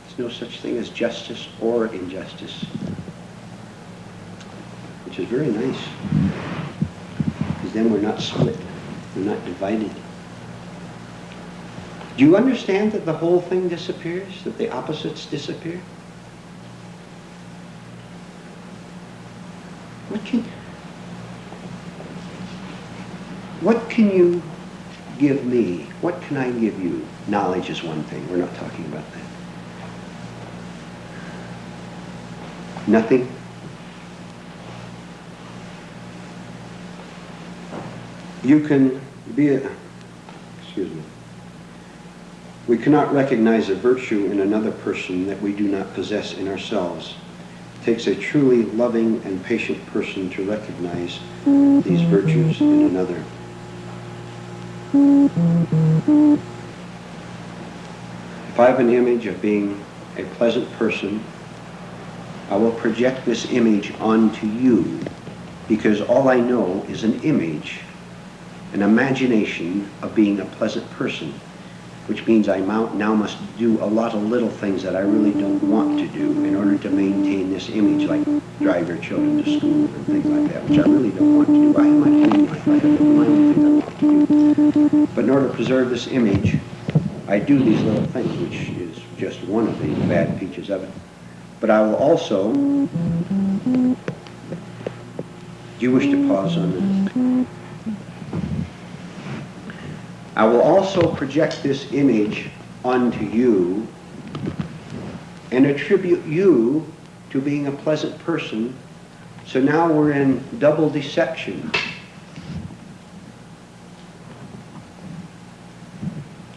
Speaker 1: There's no such thing as justice or injustice, which is very nice, because then we're not split, we're not divided. Do you understand that the whole thing disappears, that the opposites disappear? What can you give me? What can I give you? Knowledge is one thing. We're not talking about that. Nothing. You can be excuse me. We cannot recognize a virtue in another person that we do not possess in ourselves. It takes a truly loving and patient person to recognize these virtues in another. If I have an image of being a pleasant person, I will project this image onto you, because all I know is an image, an imagination of being a pleasant person, which means I now must do a lot of little things that I really don't want to do in order to maintain this image, like drive your children to school and things like that, which I really don't want to do. I have my own life, I have my own thing I want to do. But in order to preserve this image, I do these little things, which is just one of the bad features of it. But I will also, do you wish to pause on this? I will also project this image onto you and attribute you to being a pleasant person. So now we're in double deception.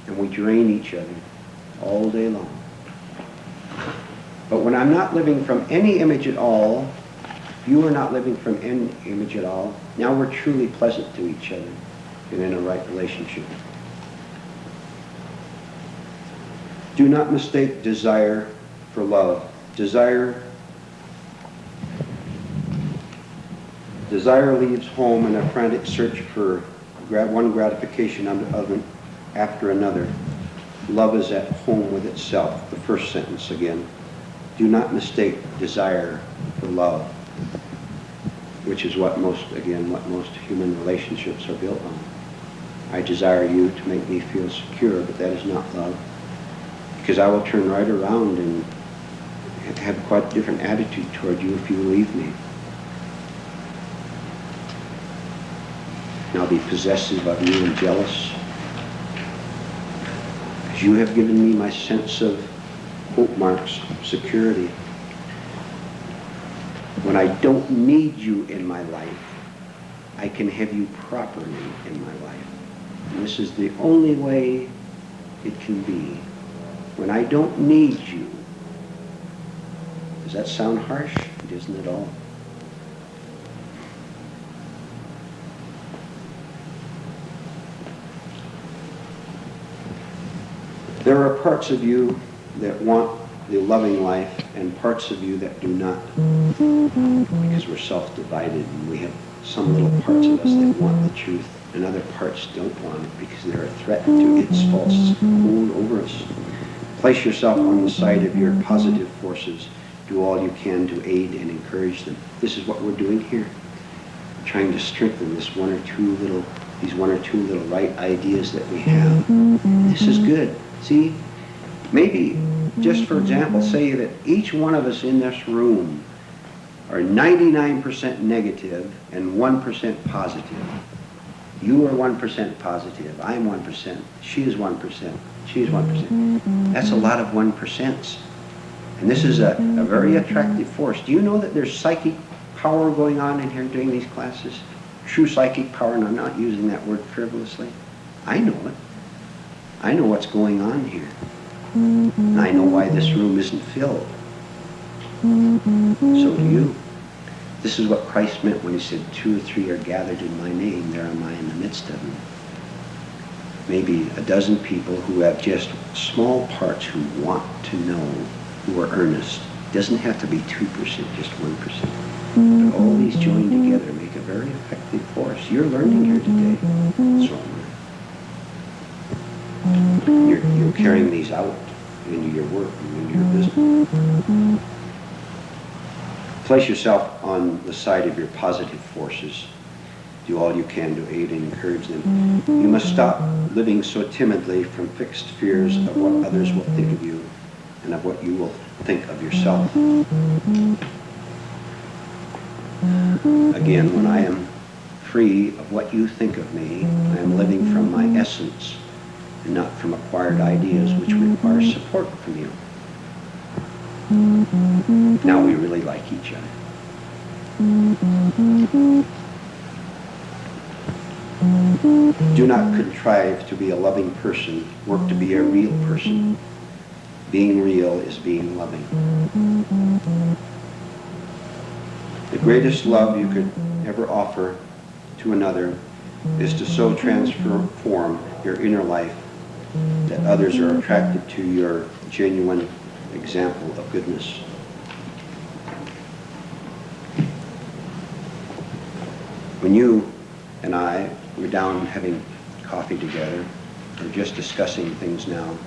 Speaker 1: And we drain each other all day long. But when I'm not living from any image at all, you are not living from any image at all, now we're truly pleasant to each other and in a right relationship. Do not mistake desire for love. Desire leaves home in a frantic search for one gratification after another. Love is at home with itself. The first sentence again. Do not mistake desire for love, which is what most human relationships are built on. I desire you to make me feel secure, but that is not love. Because I will turn right around and have quite a different attitude toward you if you leave me. And I'll be possessive of you and jealous. Because you have given me my sense of, quote marks, security. When I don't need you in my life, I can have you properly in my life. And this is the only way it can be. When I don't need you. Does that sound harsh? It isn't at all. There are parts of you that want the loving life and parts of you that do not, because we're self-divided and we have some little parts of us that want the truth and other parts don't want it because they're a threat to its false hold over us. Place yourself on the side of your positive forces. Do all you can to aid and encourage them. This is what we're doing here. We're trying to strengthen these one or two little right ideas that we have. This is good. See, maybe, just for example, say that each one of us in this room are 99% negative and 1% positive. You are 1% positive. I'm 1%. She is 1%. She is 1%. That's a lot of 1%. And this is a very attractive force. Do you know that there's psychic power going on in here during these classes? True psychic power, and I'm not using that word frivolously. I know it. I know what's going on here. And I know why this room isn't filled. So do you. This is what Christ meant when he said, 2 or 3 are gathered in my name, there am I in the midst of them. Maybe a dozen people who have just small parts who want to know, who are earnest. It doesn't have to be 2%, just 1%. But all these joined together make a very effective force. You're learning here today. What's wrong with it? You're carrying these out into your work and into your business. Place yourself on the side of your positive forces. Do all you can to aid and encourage them. You must stop living so timidly from fixed fears of what others will think of you and of what you will think of yourself. Again, when I am free of what you think of me, I am living from my essence and not from acquired ideas which require support from you. Now we really like each other. Do not contrive to be a loving person. Work to be a real person. Being real is being loving. The greatest love you could ever offer to another is to so transform your inner life that others are attracted to your genuine example of goodness. When you and I were down having coffee together, or just discussing things now,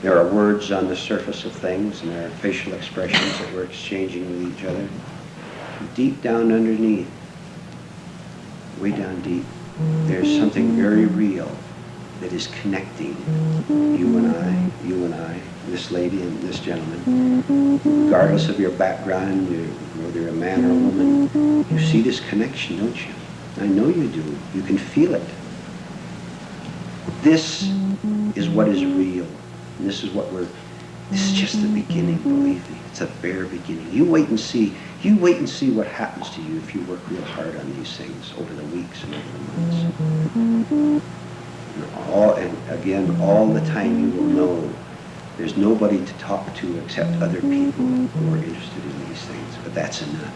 Speaker 1: there are words on the surface of things, and there are facial expressions that we're exchanging with each other. Deep down underneath, way down deep, there's something very real that is connecting you and I, this lady and this gentleman. Regardless of your background, whether you're a man or a woman, you see this connection, don't you? I know you do. You can feel it. This is what is real. And this is just the beginning, believe me. It's a bare beginning. You wait and see what happens to you if you work real hard on these things over the weeks and over the months. And all the time you will know there's nobody to talk to except other people who are interested in these things. But that's enough.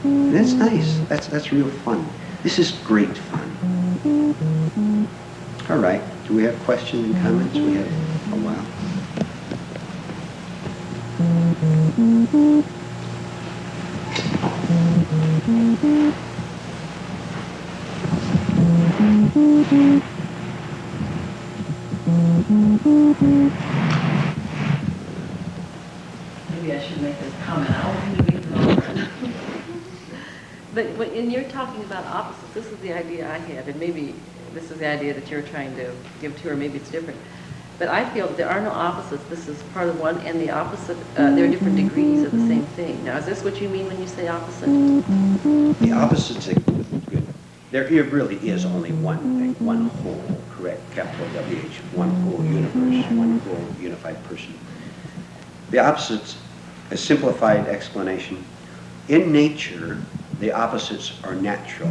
Speaker 1: And that's nice. That's real fun. This is great fun. All right. Do we have questions and comments? We have a while.
Speaker 9: Maybe I should make a comment. But when you're talking about opposites, this is the idea I have, and maybe this is the idea that you're trying to give to her, maybe it's different. But I feel that there are no opposites. This is part of one, and the opposite, there are different degrees of the same thing. Now, is this what you mean when you say opposite?
Speaker 1: The opposites are good. There really is only one thing, one whole, correct, capital WH, one whole universe, one whole unified person. The opposites, a simplified explanation. In nature, the opposites are natural.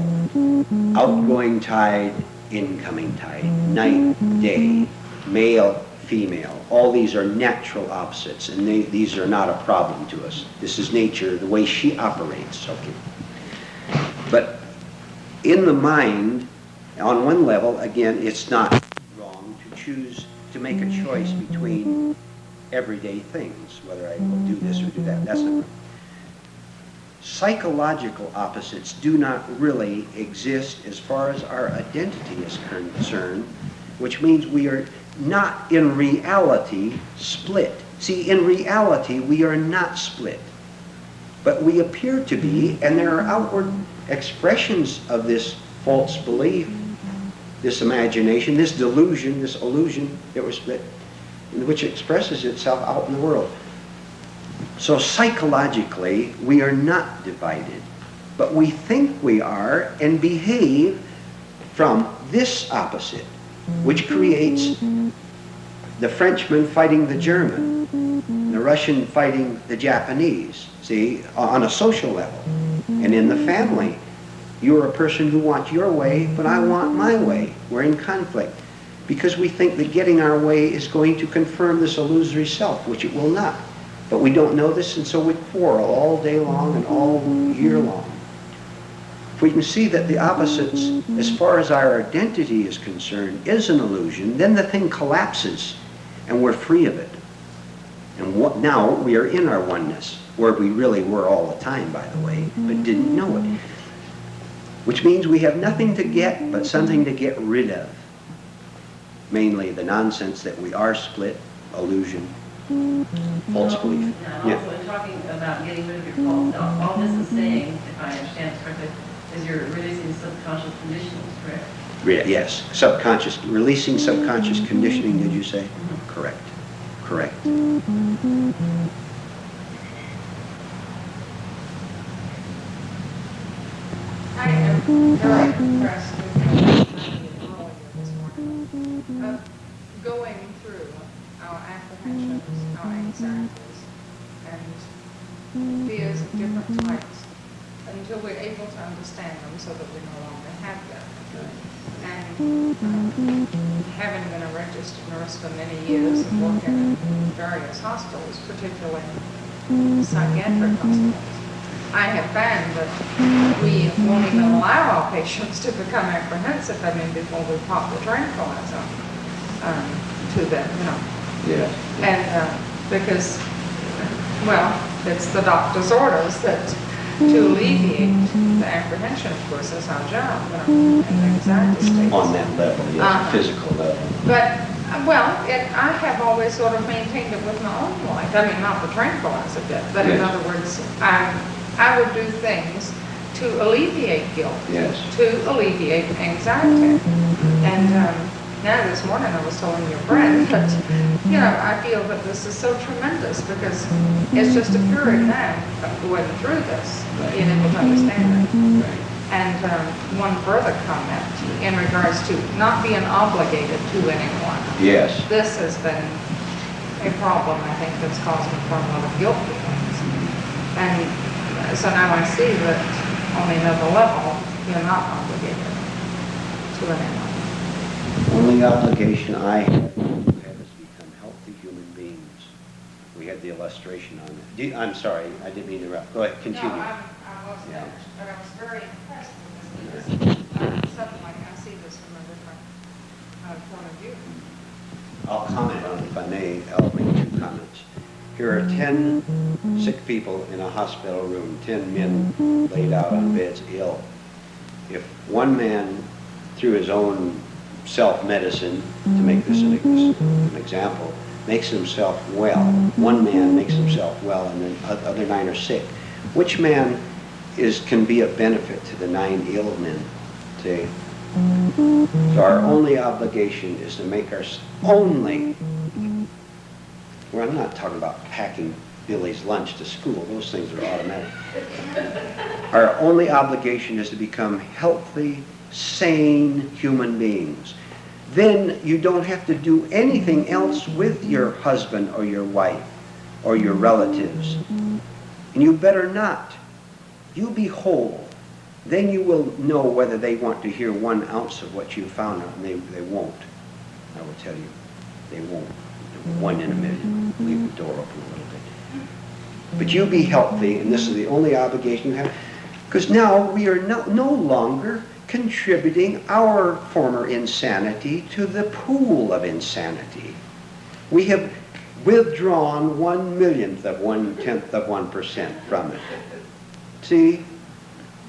Speaker 1: Outgoing tide, incoming tide, night, day, male, female. All these are natural opposites, and these are not a problem to us. This is nature, the way she operates, okay. But in the mind, on one level, again, it's not wrong to choose to make a choice between everyday things, whether I will do this or do that. That's not. Psychological opposites do not really exist as far as our identity is concerned, which means we are not in reality split. See, in reality, we are not split, but we appear to be, and there are outward expressions of this false belief, this imagination, this delusion, this illusion that we're split, which expresses itself out in the world. So psychologically, we are not divided, but we think we are and behave from this opposite, which creates the Frenchman fighting the German, the Russian fighting the Japanese, see, on a social level. And in the family, you're a person who wants your way, but I want my way. We're in conflict because we think that getting our way is going to confirm this illusory self, which it will not. But we don't know this, and so we quarrel all day long and all year long. If we can see that the opposites, as far as our identity is concerned, is an illusion, then the thing collapses, and we're free of it. And now we are in our oneness, where we really were all the time, by the way, but didn't know it. Which means we have nothing to get, but something to get rid of. Mainly the nonsense that we are split, illusion, false belief.
Speaker 9: Now, also in talking about getting rid of your false self, all this is saying, if I understand this correctly, is you're releasing subconscious conditionings, correct?
Speaker 1: Yes, subconscious, releasing subconscious conditioning, did you say? Correct. Correct.
Speaker 5: I am very impressed with your earlier this morning of going through our apprehensions, our anxieties, and fears of different types until we're able to understand them so that we no longer have them. And having been a registered nurse for many years and working in various hospitals, particularly psychiatric hospitals, I have found that we won't even allow our patients to become apprehensive, before we pop the tranquilizer to them,
Speaker 1: Yes.
Speaker 5: And because, well, it's the doctor's orders that to alleviate the apprehension, of course, is our job, and anxiety states.
Speaker 1: On that level, yes, physical level.
Speaker 5: But, I have always sort of maintained it with my own life. I mean, not the tranquilizer bit, but in
Speaker 1: Yes.
Speaker 5: other words, I would do things to alleviate guilt,
Speaker 1: Yes.
Speaker 5: to alleviate anxiety. And now this morning I was telling your friend that, I feel that this is so tremendous because it's just a period now of going through this, being able to understand it. And one further comment in regards to not being obligated to anyone.
Speaker 1: Yes.
Speaker 5: This has been a problem, I think, that's caused me quite a lot of guilt feelings. And so now I see that on another level, you're not obligated to anyone.
Speaker 1: Only obligation I have is to become healthy human beings. We had the illustration on it. I'm sorry, I didn't mean to interrupt. Go ahead, continue.
Speaker 5: No, I wasn't,
Speaker 1: Yeah.
Speaker 5: but I was very impressed with this because suddenly I see this from a different point of view.
Speaker 1: I'll comment on it if I may. I'll make 2 comments. Here are 10 sick people in a hospital room, 10 men laid out on beds ill. If one man, through his own self-medicine, to make this an example, makes himself well, one man makes himself well and the other 9 are sick, which man can be of benefit to the 9 ill men? See? So our only obligation is to make our only, well, I'm not talking about packing Billy's lunch to school. Those things are automatic. Our only obligation is to become healthy, sane human beings. Then you don't have to do anything else with your husband or your wife or your relatives. And you better not. You be whole. Then you will know whether they want to hear 1 ounce of what you found out, and they won't. I will tell you, they won't. 1 in a million. Leave the door open a little bit. But you be healthy, and this is the only obligation you have, because now we are no longer contributing our former insanity to the pool of insanity. We have withdrawn 1/1,000,000th of 1/10 of 1% from it. See?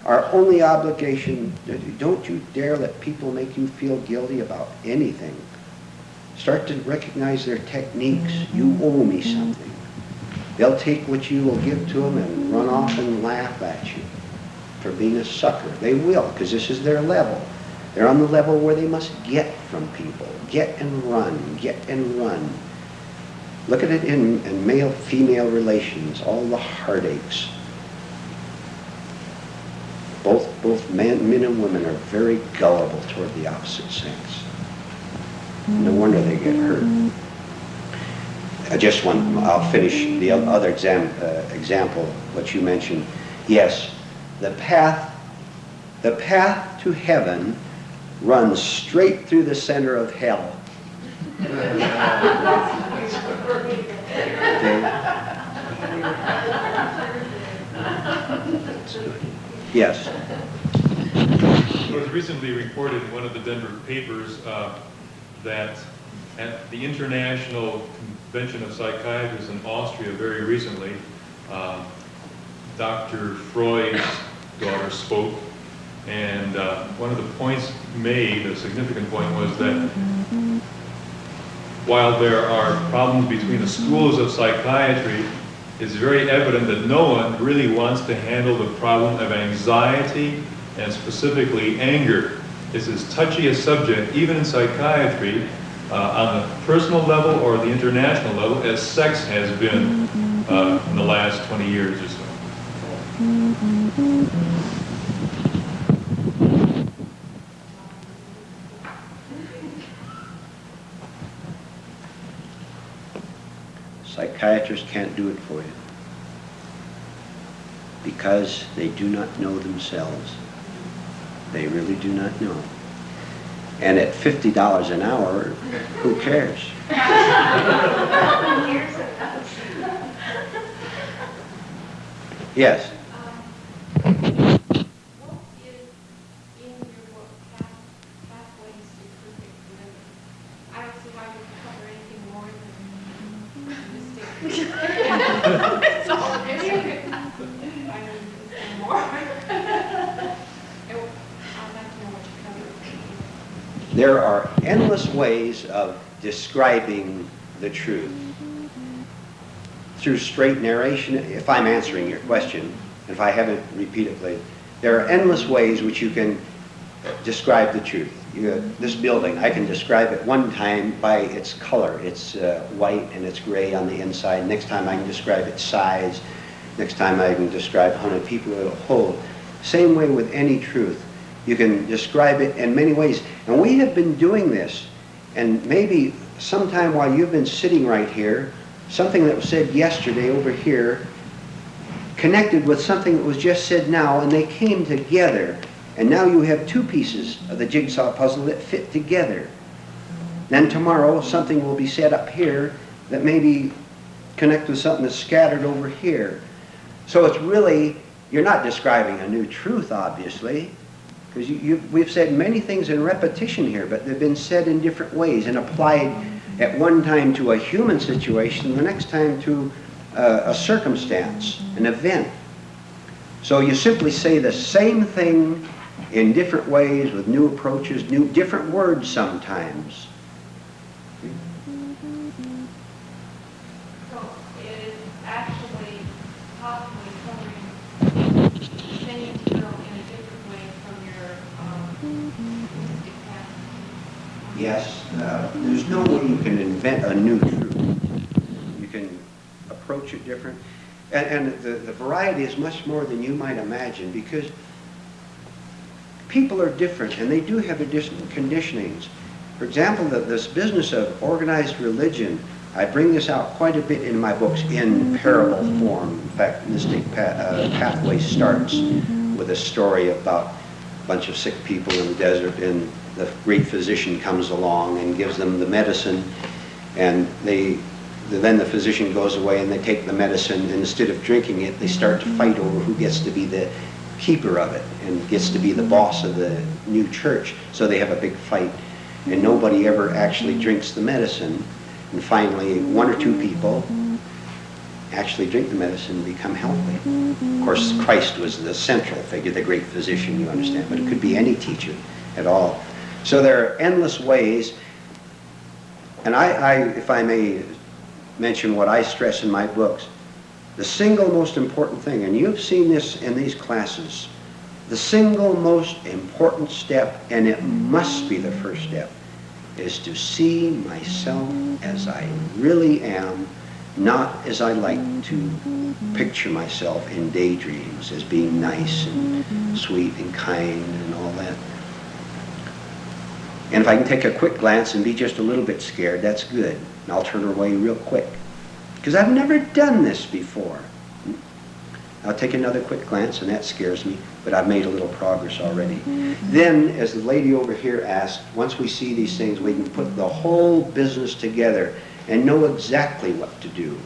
Speaker 1: Our only obligation, don't you dare let people make you feel guilty about anything. Start to recognize their techniques. You owe me something. They'll take what you will give to them and run off and laugh at you for being a sucker. They will, because this is their level. They're on the level where they must get from people. Get and run, get and run. Look at it in male-female relations, all the heartaches. Both men and women are very gullible toward the opposite sex. No wonder they get hurt. I'll finish the other example, what you mentioned. Yes, the path to heaven runs straight through the center of hell. Okay? Yes.
Speaker 8: It was recently reported in one of the Denver papers that at the International Convention of Psychiatrists in Austria very recently, Dr. Freud's daughter spoke, and one of the points made, a significant point, was that while there are problems between the schools of psychiatry, it's very evident that no one really wants to handle the problem of anxiety and specifically anger. It's as touchy a subject, even in psychiatry, on the personal level or the international level, as sex has been in the last 20 years or so.
Speaker 1: Psychiatrists can't do it for you because they do not know themselves. They really do not know. And at $50 an hour, who cares? Yes.
Speaker 3: What is in your book, Pathways to Perfect Living? I don't see why you cover anything more than mistakes. So maybe you could, I know you could say more. I'd like to know what you cover.
Speaker 1: There are endless ways of describing the truth. Through straight narration, if I'm answering your question, if I haven't repeatedly, there are endless ways which you can describe the truth. This building, I can describe it one time by its color. It's white and it's gray on the inside. Next time I can describe its size. Next time I can describe how many people it'll hold. Same way with any truth. You can describe it in many ways. And we have been doing this, and maybe sometime while you've been sitting right here, something that was said yesterday over here connected with something that was just said now, and they came together. And now you have two pieces of the jigsaw puzzle that fit together. Then tomorrow something will be said up here that maybe connect with something that's scattered over here. So it's really, you're not describing a new truth, obviously, because we've said many things in repetition here, but they've been said in different ways and applied at one time to a human situation, the next time to a circumstance, an event. So you simply say the same thing in different ways with new approaches, different words sometimes.
Speaker 3: So it is actually possibly covering the same material in a different way from your mystic path.
Speaker 1: Yes, there's no way you can invent a new truth. You can approach it different. And the variety is much more than you might imagine, because people are different and they do have different conditionings. For example, this business of organized religion, I bring this out quite a bit in my books in parable form. In fact, Mystic Pathway starts with a story about a bunch of sick people in the desert, and the great physician comes along and gives them the medicine, and then the physician goes away and they take the medicine, and instead of drinking it, they start to fight over who gets to be the keeper of it and gets to be the boss of the new church. So they have a big fight, and nobody ever actually drinks the medicine. And finally, one or two people actually drink the medicine and become healthy. Of course, Christ was the central figure, the great physician, you understand, but it could be any teacher at all. So there are endless ways, and I if I may mention what I stress in my books, the single most important thing, and you've seen this in these classes, the single most important step, and it must be the first step, is to see myself as I really am, not as I like to picture myself in daydreams, as being nice and sweet and kind and all that. And if I can take a quick glance and be just a little bit scared, that's good. And I'll turn away real quick, because I've never done this before. I'll take another quick glance, and that scares me, but I've made a little progress already. Then, as the lady over here asked, once we see these things, we can put the whole business together and know exactly what to do.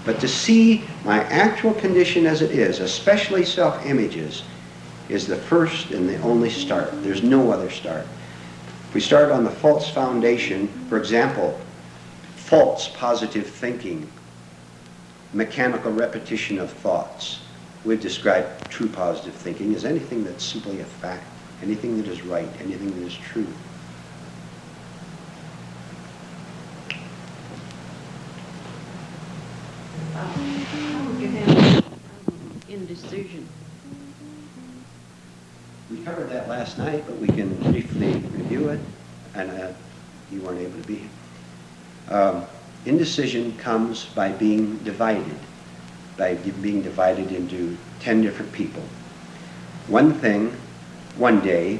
Speaker 1: But to see my actual condition as it is, especially self-images, is the first and the only start. There's no other start. If we start on the false foundation, for example, false positive thinking, mechanical repetition of thoughts. We've described true positive thinking as anything that's simply a fact, anything that is right, anything that is true.
Speaker 2: How would you handle indecision?
Speaker 1: We covered that last night, but we can briefly review it, and you weren't able to be here. Indecision comes by being divided into 10 different people. One thing, one day,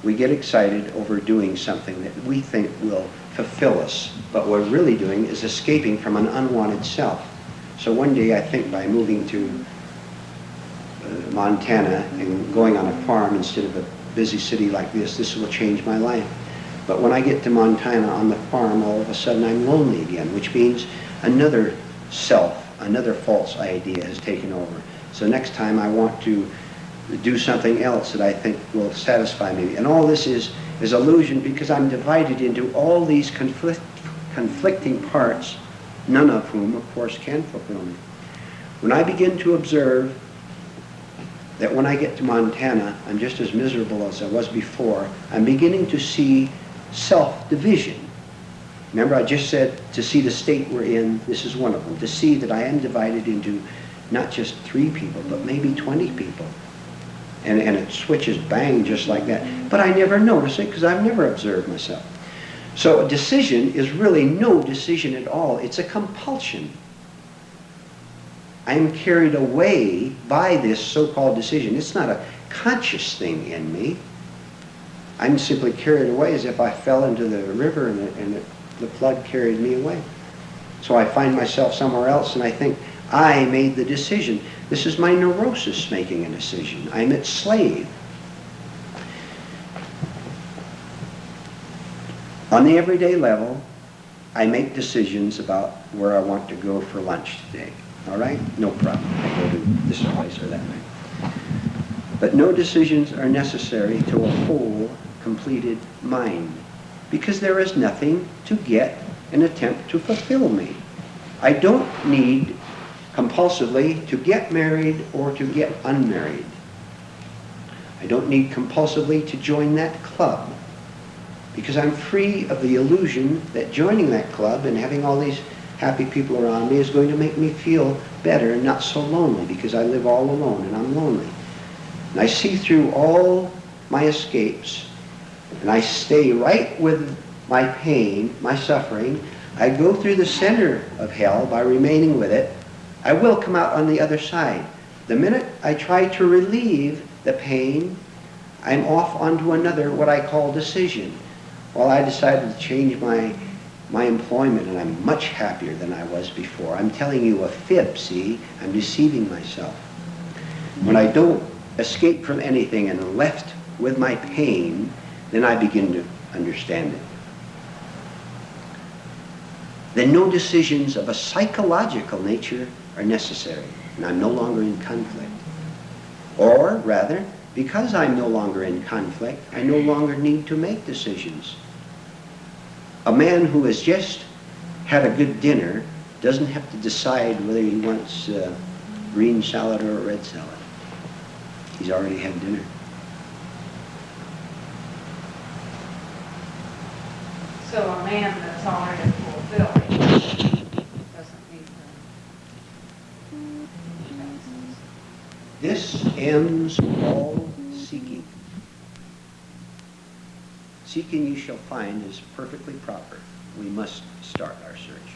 Speaker 1: we get excited over doing something that we think will fulfill us, but what we're really doing is escaping from an unwanted self. So one day I think by moving to Montana and going on a farm instead of a busy city like this will change my life. But when I get to Montana on the farm, all of a sudden I'm lonely again, which means another self, another false idea has taken over. So next time I want to do something else that I think will satisfy me. And all this is illusion because I'm divided into all these conflicting parts, none of whom, of course, can fulfill me. When I begin to observe that when I get to Montana, I'm just as miserable as I was before, I'm beginning to see self-division. Remember, I just said to see the state we're in, this is one of them. To see that I am divided into not just 3 people, but maybe 20 people. And it switches bang just like that. But I never notice it because I've never observed myself. So a decision is really no decision at all. It's a compulsion. I'm carried away by this so-called decision. It's not a conscious thing in me. I'm simply carried away as if I fell into the river and the flood carried me away. So I find myself somewhere else and I think, I made the decision. This is my neurosis making a decision. I'm its slave. On the everyday level, I make decisions about where I want to go for lunch today. All right? No problem. I go to this place or that way. But no decisions are necessary to a whole, completed mind, because there is nothing to get and attempt to fulfill me. I don't need compulsively to get married or to get unmarried. I don't need compulsively to join that club, because I'm free of the illusion that joining that club and having all these happy people around me is going to make me feel better and not so lonely, because I live all alone and I'm lonely. And I see through all my escapes, and I stay right with my pain, my suffering. I go through the center of hell by remaining with it. I will come out on the other side. The minute I try to relieve the pain, I'm off onto another, what I call decision. Well, I decided to change my employment, and I'm much happier than I was before. I'm telling you a fib, see? I'm deceiving myself. When I don't escape from anything and am left with my pain, then I begin to understand it. Then no decisions of a psychological nature are necessary, and I'm no longer in conflict. Or, rather, because I'm no longer in conflict, I no longer need to make decisions. A man who has just had a good dinner doesn't have to decide whether he wants green salad or a red salad. He's already had dinner.
Speaker 6: So a man that's already fulfilled doesn't need to.
Speaker 1: This ends all seeking. Seeking you shall find is perfectly proper. We must start our search.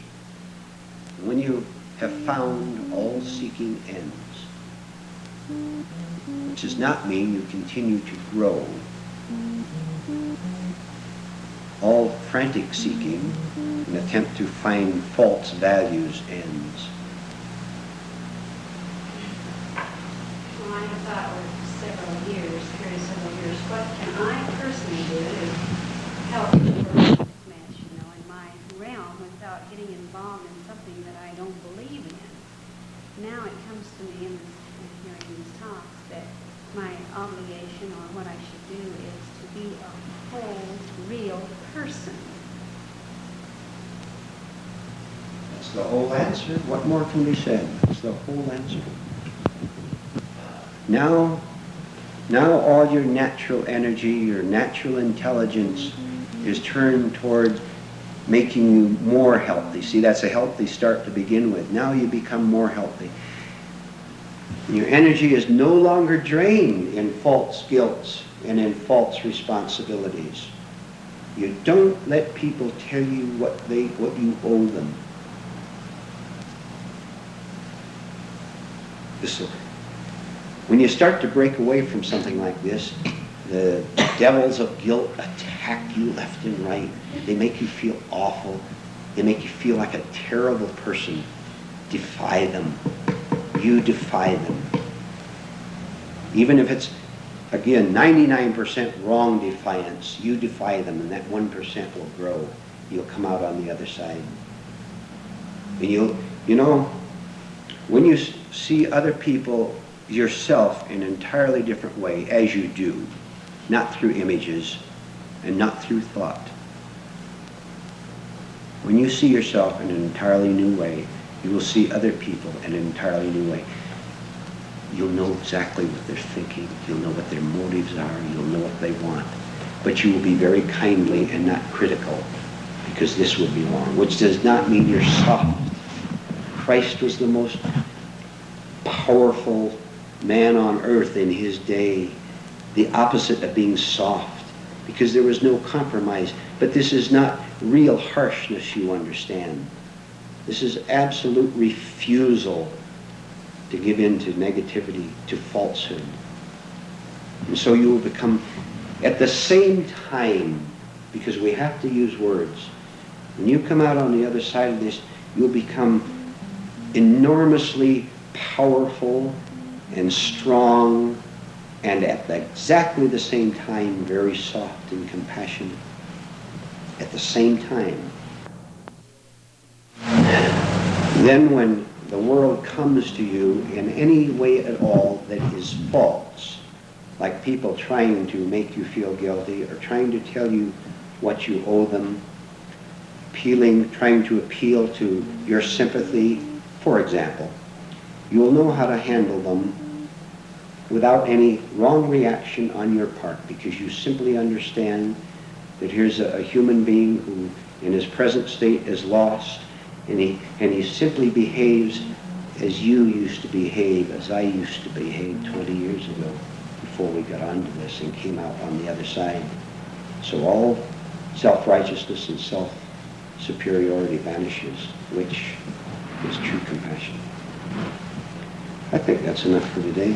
Speaker 1: When you have found, all seeking ends, which does not mean you continue to grow. All frantic seeking, an attempt to find false values, ends.
Speaker 2: Well, I have thought over several years, what can I personally do to help the match, in my realm without getting involved in something that I don't believe in. Now it comes to me in hearing these talks that my obligation or what I should do is to be a whole, real person.
Speaker 1: That's the whole answer. What more can be said? That's the whole answer. Now all your natural energy, your natural intelligence is turned towards making you more healthy. See, that's a healthy start to begin with. Now you become more healthy. Your energy is no longer drained in false guilts and in false responsibilities. You don't let people tell you what you owe them. When you start to break away from something like this, the devils of guilt attack you left and right. They make you feel awful. They make you feel like a terrible person. Defy them. You defy them. Even if it's, again, 99% wrong defiance, you defy them, and that 1% will grow. You'll come out on the other side. And you know, when you see other people, yourself in an entirely different way, as you do, not through images and not through thought. When you see yourself in an entirely new way, you will see other people in an entirely new way. You'll know exactly what they're thinking. You'll know what their motives are. You'll know what they want. But you will be very kindly and not critical, because this will be wrong, which does not mean you're soft. Christ was the most powerful man on earth in his day, the opposite of being soft, because there was no compromise. But this is not real harshness, you understand. This is absolute refusal to give in to negativity, to falsehood. And so you will become, at the same time, because we have to use words, when you come out on the other side of this, you'll become enormously powerful and strong, and at exactly the same time very soft and compassionate. At the same time. Then when the world comes to you in any way at all that is false, like people trying to make you feel guilty or trying to tell you what you owe them, trying to appeal to your sympathy, for example, you will know how to handle them without any wrong reaction on your part, because you simply understand that here's a human being who in his present state is lost, and he simply behaves as you used to behave, as I used to behave 20 years ago before we got onto this and came out on the other side. So all self-righteousness and self-superiority vanishes, which is true compassion. I think that's enough for today.